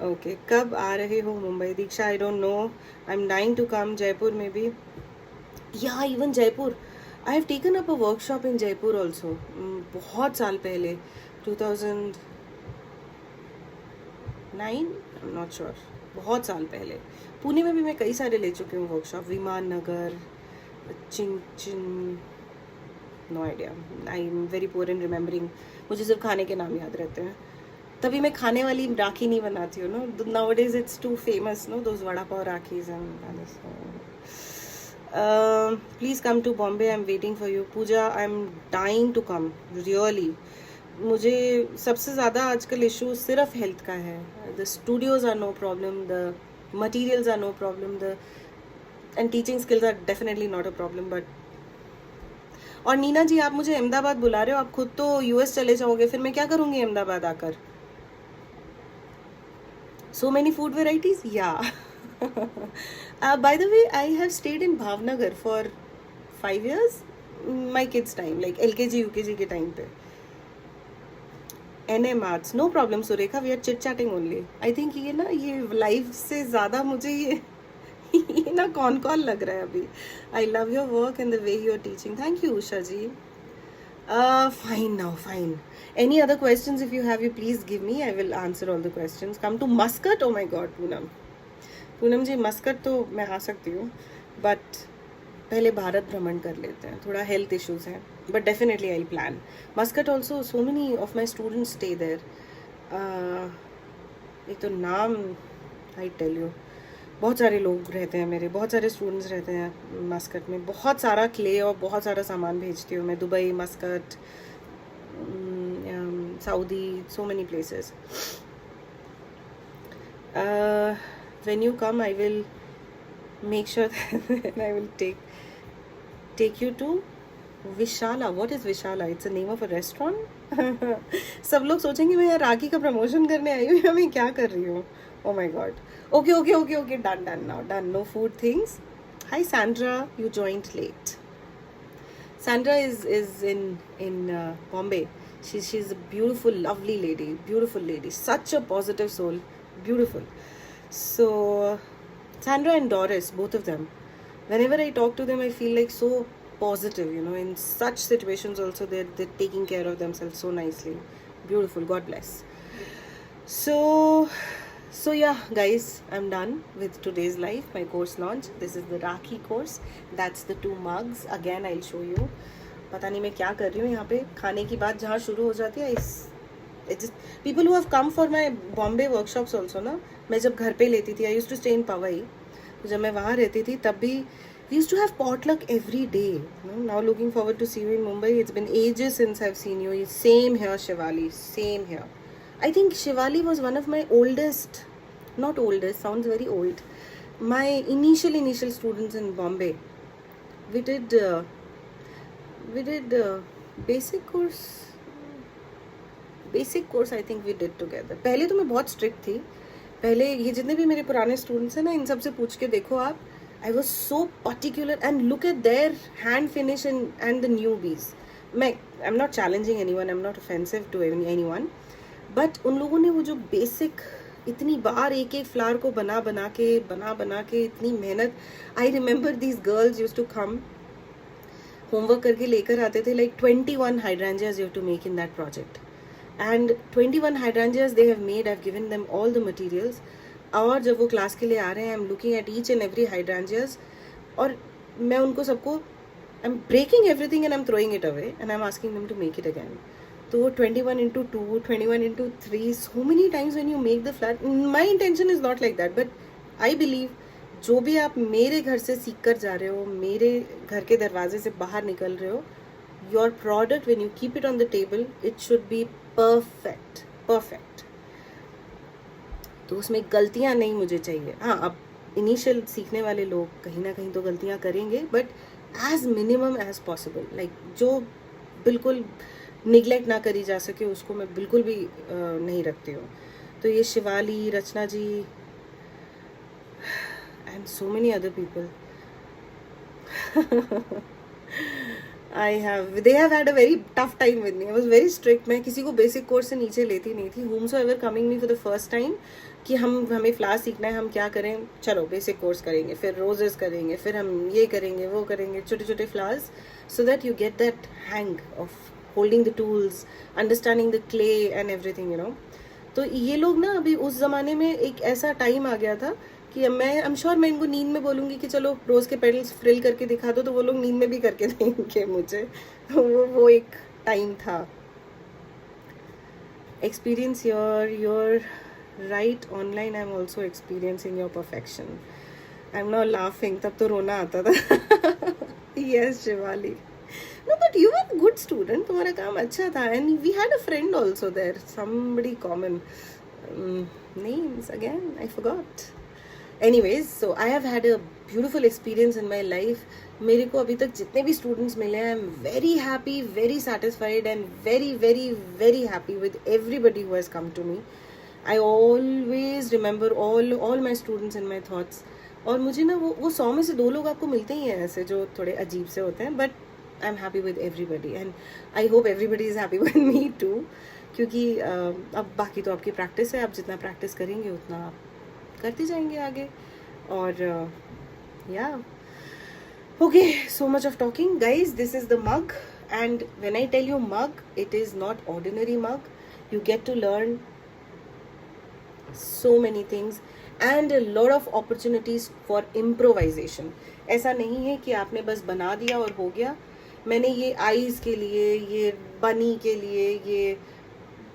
Okay, कब आ रहे हो Mumbai? Diksha, I don't know. I am dying to come. Jaipur में भी, या even Jaipur. I have taken up a workshop in Jaipur also, बहुत साल पहले, 2009, आई एम नॉट श्योर, बहुत साल पहले. पुणे में भी मैं कई सारे ले चुकी हूँ वर्कशॉप. विमान नगर, चिंचिन, no idea. I am very poor in remembering. मुझे सिर्फ खाने के नाम याद रहते हैं, तभी मैं खाने वाली राखी नहीं बनाती हूँ. No, nowadays it's too famous, no, those vada pav rakhis and please come to Bombay. I am waiting for you. Puja, I am dying to come really. मुझे सबसे ज़्यादा आजकल इशू सिर्फ हेल्थ का है. The studios are no problem, the materials are no problem, the and teaching skills are definitely not a problem. But और नीना जी, आप मुझे अहमदाबाद बुला रहे हो, आप खुद तो यूएस चले जाओगे, फिर मैं क्या करूँगी अहमदाबाद आकर? So many food varieties? Yeah. By the way, I have stayed in Bhavnagar for 5 years. My kids' time, like LKG, UKG के time पे. NM Arts. No problem, Surekha. We are chit chatting only. I think ये ना ये live से ज़्यादा मुझे ये ना कॉल लग रहा है अभी. I love your work and the way you are teaching. Thank you, Usha ji. Fine now, fine. Any other questions if you have, you please give me. I will answer all the questions. Come to Muscat. Oh my God, Poonam ji, Muscat तो मैं आ सकती हूँ, but पहले भारत भ्रमण कर लेते हैं, थोड़ा हेल्थ इश्यूज हैं, but definitely I plan Muscat also. So many of my students stay there. एक तो नाम आई टेल यू, बहुत सारे लोग रहते हैं मेरे, बहुत सारे स्टूडेंट्स रहते हैं मस्कट में. बहुत सारा क्ले और बहुत सारा सामान भेजती हूँ मैं, Dubai, Muscat, Saudi, so many places. When you come, I will make sure that I will take you to Vishala. What is Vishala? It's the name of a restaurant. सब लोग सोचेंगे मैं यहाँ राखी का प्रमोशन करने आई हूँ या मैं क्या कर रही हूँ. Oh my God. Okay. Done now. Done. No food things. Hi Sandra, you joined late. Sandra is in Bombay. She's a beautiful, lovely lady. Beautiful lady. Such a positive soul. Beautiful. So Sandra and Doris, both of them, whenever I talk to them I feel like so positive, you know, in such situations also they're taking care of themselves so nicely. Beautiful. God bless. So yeah guys, I'm done with today's live, my course launch. This is the Rakhi course. That's the 2 mugs. Again I'll show you. पता नहीं मैं क्या कर रही हूँ यहाँ पे. खाने की बात जहाँ शुरू हो जाती है, it's just people who have come for my Bombay workshops also ना, मैं जब घर पे लेती थी, I used to stay in Powai, तो जब मैं वहाँ रहती थी तब भी we used to have potluck every day. Now looking forward to see you in Mumbai. It's been ages since I've seen you. Same here Shivali, same here. I think Shivali was one of my oldest, not oldest, sounds very old, my initial students in Bombay. We did basic course I think we did together. पहले तो मैं बहुत strict थी. पहले ये जितने भी मेरे पुराने students हैं ना, इन सब से पूछ के देखो आप. I was so particular and look at their hand finish and the newbies. I'm not challenging anyone. I'm not offensive to anyone. But उन लोगों ने वो जो basic इतनी बार एक फ्लावर को बना के इतनी मेहनत. I remember these girls used to come, homework करके लेकर आते थे, like 21 hydrangeas you have to make in that project. And 21 hydrangeas they have made. I've given them all the materials. और जब वो क्लास के लिए आ रहे हैं, I'm looking at each and every hydrangeas, और मैं उनको सबको I'm breaking everything and I'm throwing it away and I'm asking them to make it again. तो 21 into 2, 21 into 3, so many times when you make the flower. My intention is not like that, but I believe जो भी आप मेरे घर से सीख कर जा रहे हो, मेरे घर के दरवाजे से बाहर निकल रहे हो, your product when you keep it on the table, it should be perfect. तो उसमें गलतियां नहीं मुझे चाहिए. हाँ, अब इनिशियल सीखने वाले लोग कहीं ना कहीं तो गलतियां करेंगे, but as minimum as possible. Like जो बिल्कुल निगलेक्ट ना करी जा सके उसको मैं बिल्कुल भी नहीं रखती हूँ. तो ये शिवाली, रचना जी and so many other people. They have had a very tough time with me. I was very strict. मैं किसी को बेसिक कोर्स से नीचे लेती नहीं थी. Whomsoever coming me for the first time कि हमें फ्लावर्स सीखना है, हम क्या करें, चलो बेसिक कोर्स करेंगे, फिर रोजेस करेंगे, फिर हम ये करेंगे, वो करेंगे, छोटे छोटे flowers, so that you get that hang of holding the tools, understanding the clay and everything, you know. तो ये लोग ना अभी उस ज़माने में एक ऐसा टाइम आ गया था कि मैं I'm sure मैं इनको नींद में बोलूँगी कि चलो रोज़ के पेटल्स फ्रिल करके दिखा दो, तो वो लोग नींद में भी करके देंगे मुझे. तो वो एक टाइम था. Experience your right online. I'm also experiencing your perfection. I'm now laughing. तब तो रोना आता था. Yes, Shivali. No, but you were a good student. तुम्हारा काम अच्छा था. And we had a friend also there. Somebody common. Names again. I forgot. Anyways, so I have had a beautiful experience in my life. मेरे को अभी तक जितने भी students मिले हैं, I'm very happy, very satisfied and very, very, very happy with everybody who has come to me. I always remember all my students in my thoughts. और मुझे ना वो 100 में से 2 लोग आपको मिलते ही हैं ऐसे जो थोड़े अजीब से होते हैं, but I'm happy with everybody and I hope everybody is happy with me too. क्योंकि अब बाकी तो आपकी प्रैक्टिस है, आप जितना प्रैक्टिस करेंगे उतना आप करते जाएंगे आगे. और या okay, so much of talking guys. This is the mug, and when I tell you mug, it is not ordinary mug. You get to learn so many things and a lot of opportunities for improvisation. ऐसा नहीं है कि आपने बस बना दिया और हो गया. मैंने ये आईज के लिए, ये बनी के लिए, ये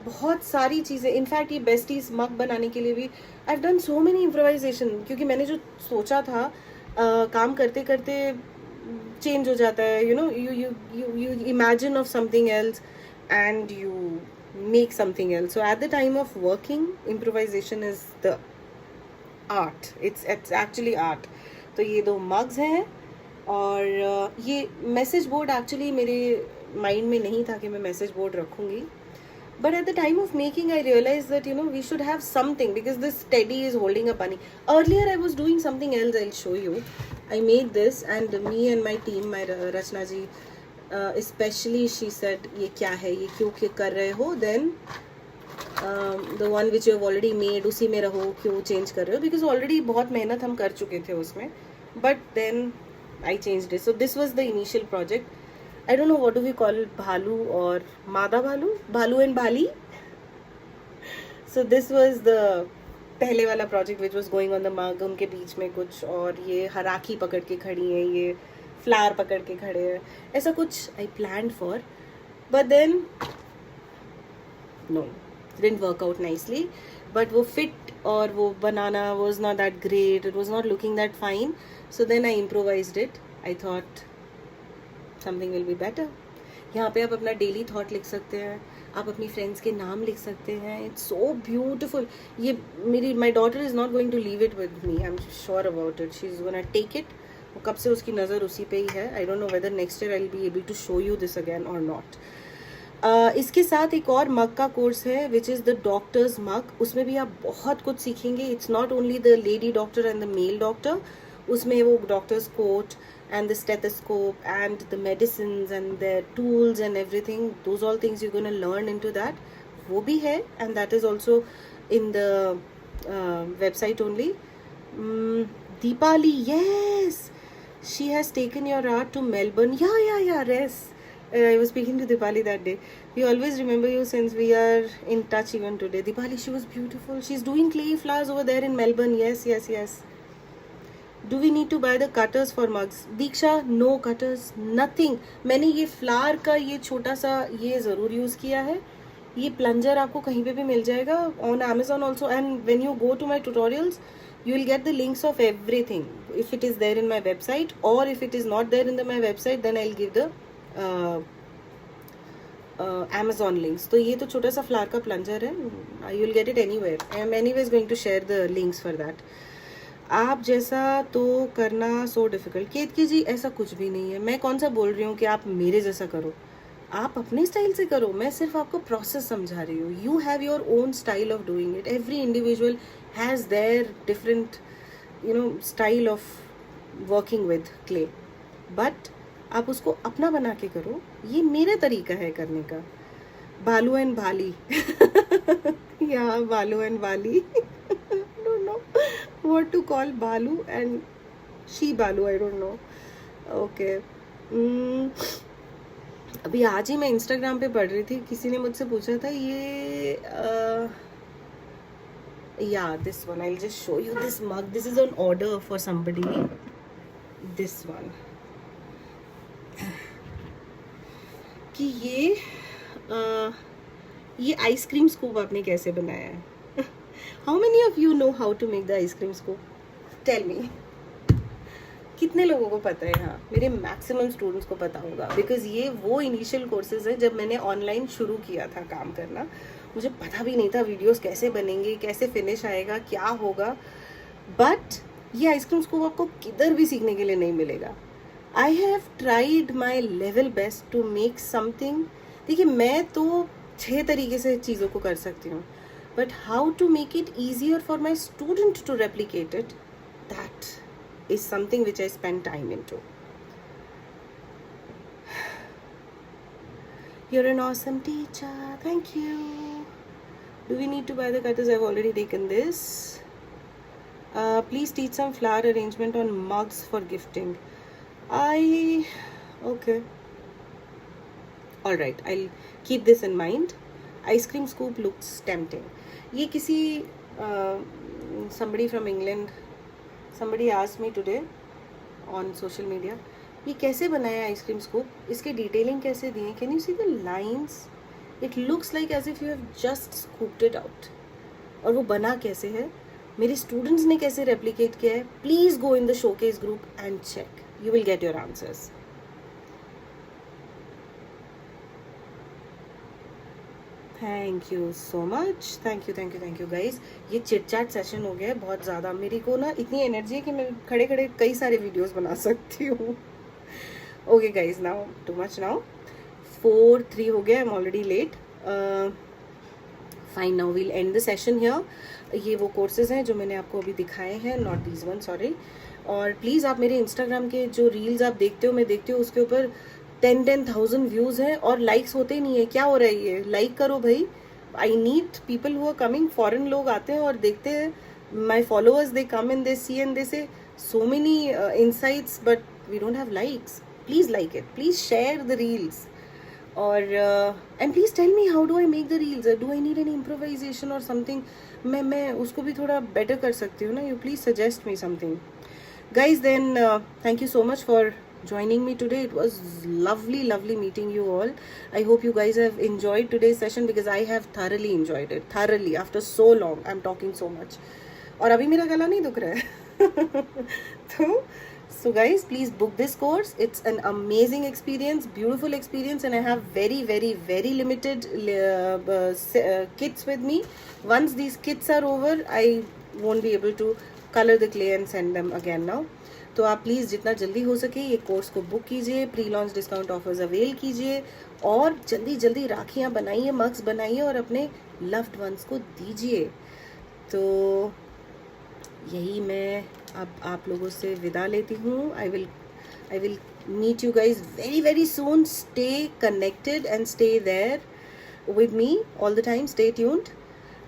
बहुत सारी चीज़ें, इनफैक्ट ये बेस्टीज मग बनाने के लिए भी I have done so many improvisation. क्योंकि मैंने जो सोचा था काम करते करते चेंज हो जाता है. You know, you imagine of something else and you make something else. So at the time of working, improvisation is the art. It's actually art. तो ये 2 mugs हैं. और ये मैसेज बोर्ड एक्चुअली मेरे माइंड में नहीं था कि मैं मैसेज बोर्ड रखूँगी. But at the time of making, I realized that, you know, we should have something because this teddy is holding a bunny. Earlier, I was doing something else. I'll show you. I made this, and me and my team, my Rachna ji, especially, she said, "ये क्या है? ये क्यों कर रहे हो?" Then, the one which you have already made, उसी में रहो, क्यों change कर रहे हो? Because already बहुत मेहनत हम कर चुके थे उसमें. But then, I changed it. So this was the initial project. I don't know what do we call Bhalu or Mada Bhalu? Bhalu and Bali. So this was the पहले वाला project which was going on the mug. उनके बीच में कुछ, और ये हराकी पकड़ के खड़ी हैं, ये फ्लावर पकड़ के खड़े हैं, ऐसा कुछ I planned for. But then no, didn't work out nicely. But वो fit और वो बनाना was not that great. It was not looking that fine. So then I improvised it. I thought something will be better. यहाँ पे आप अपना daily thought लिख सकते हैं, आप अपनी फ्रेंड्स के नाम लिख सकते हैं. It's so beautiful. ये my daughter is not going to leave it with me. I am sure about it. She is gonna take it. वो कब से उसकी नज़र उसी पे ही है. I don't know whether next year I will be able to show you this again or not. इसके साथ एक और मग का कोर्स है which is the doctor's mug. उसमें भी आप बहुत कुछ सीखेंगे. It's not only the lady doctor and the male doctor. उसमें वो doctors coat and the stethoscope and the medicines and their tools and everything, those all things you're going to learn into that. वो भी है, and that is also in the website only. Deepali, yes, she has taken your art to Melbourne. Yeah, yes. I was speaking to Deepali that day. We always remember you since we are in touch even today. Deepali, she was beautiful. She's doing clay flowers over there in Melbourne. Yes. Do we need to buy the cutters for mugs? Diksha, no cutters, nothing. मैंने ये flower का ये छोटा सा ये ज़रूर use किया है. ये प्लंजर आपको कहीं पे भी मिल जाएगा on Amazon also. And when you go to my tutorials, you will get the links of everything. If it is there in my website, or if it is not there in my website, then I'll give the Amazon links. तो ये तो छोटा सा flower का plunger है. You will get it anywhere. I am anyways going to share the links for that. आप जैसा तो करना सो डिफ़िकल्ट. केतकी जी, ऐसा कुछ भी नहीं है. मैं कौन सा बोल रही हूँ कि आप मेरे जैसा करो. आप अपने स्टाइल से करो. मैं सिर्फ आपको प्रोसेस समझा रही हूँ. You have your own style of doing it. Every individual has their different style of working with clay. But आप उसको अपना बना के करो. ये मेरा तरीका है करने का. बालू एंड बाली. या बालू and Bali. don't know what to call Balu and she Balu, I don't know. Okay. अभी आज ही मैं इंस्टाग्राम पे पढ़ रही थी, किसी ने मुझसे पूछा था ये this one. I'll just show you this mug. This is an order for somebody. This one. कि ये आइसक्रीम स्कूप आपने कैसे बनाया है? How many of you know how to make the ice cream scoop? Tell me. कितने लोगों को पता है? हाँ, मेरे मैक्सिमम स्टूडेंट्स को पता होगा. बिकॉज ये वो इनिशियल कोर्सेज है जब मैंने ऑनलाइन शुरू किया था काम करना. मुझे पता भी नहीं था वीडियोस कैसे बनेंगे, कैसे फिनिश आएगा, क्या होगा. बट ये आइसक्रीम स्कूप आपको किधर भी सीखने के लिए नहीं मिलेगा. I have tried my level best to make something. देखिए, मैं तो 6 तरीके से चीज़ों को कर सकती हूँ. But how to make it easier for my student to replicate it, that is something which I spend time into. You're an awesome teacher. Thank you. Do we need to buy the cutters? I've already taken this. Please teach some flower arrangement on mugs for gifting. Okay. Alright, I'll keep this in mind. Ice cream scoop looks tempting. ये किसी somebody from England, somebody asked me today on social media, ये कैसे बनाया ice cream scoop, इसके detailing कैसे दिए, can you see the lines, it looks like as if you have just scooped it out, और वो बना कैसे है, मेरे स्टूडेंट्स ने कैसे रेप्लिकेट किया है. Please go in the showcase group and check, you will get your answers. Thank you so much, thank you guys. ये चिट चैट सेशन हो गया है बहुत ज़्यादा. मेरे को ना इतनी एनर्जी है कि मैं खड़े खड़े कई सारे वीडियोस बना सकती हूँ. Okay guys, now too much now. 4:03 हो गया, I am already late. Fine, now we'll end the session here. ये वो कोर्सेज हैं जो मैंने आपको अभी दिखाए हैं, नॉट दीज वन, सॉरी. और प्लीज़ आप मेरे इंस्टाग्राम के जो रील्स आप देखते हो, मैं देखती हूँ, उसके ऊपर 10,000 व्यूज़ हैं और लाइक्स होते नहीं है. क्या हो रहा है ये? लाइक करो भाई. I need people who are coming. Foreign लोग आते हैं और देखते हैं. My followers, they come and they see and they say so many insights, but we don't have likes. Please like it, please share the reels, or and please tell me how do I make the reels. Do I need any improvisation or something? मैं उसको भी थोड़ा better कर सकती हूँ ना. You please suggest me something, guys. Then thank you so much for joining me today. It was lovely meeting you all. I hope you guys have enjoyed today's session, because I have thoroughly enjoyed it. Thoroughly, after so long I'm talking so much. और अभी मेरा गला नहीं दुख रहा है. So guys, please book this course. It's an amazing experience, beautiful experience, and I have very limited kits with me. Once these kits are over, I won't be able to color the clay and send them again now. तो आप please जितना जल्दी हो सके ये course को book कीजिए, pre launch discount offers avail कीजिए, और जल्दी राखियाँ बनाइए, मग्स बनाइए और अपने लव्ड वंस को दीजिए. तो यही मैं अब आप लोगों से विदा लेती हूँ. I will meet you guys very soon. Stay connected and stay there with me all the time. Stay tuned.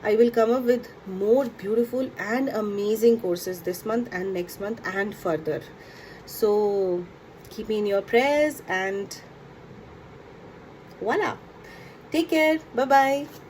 I will come up with more beautiful and amazing courses this month and next month and further. So keep me in your prayers, and voila. Take care. Bye bye.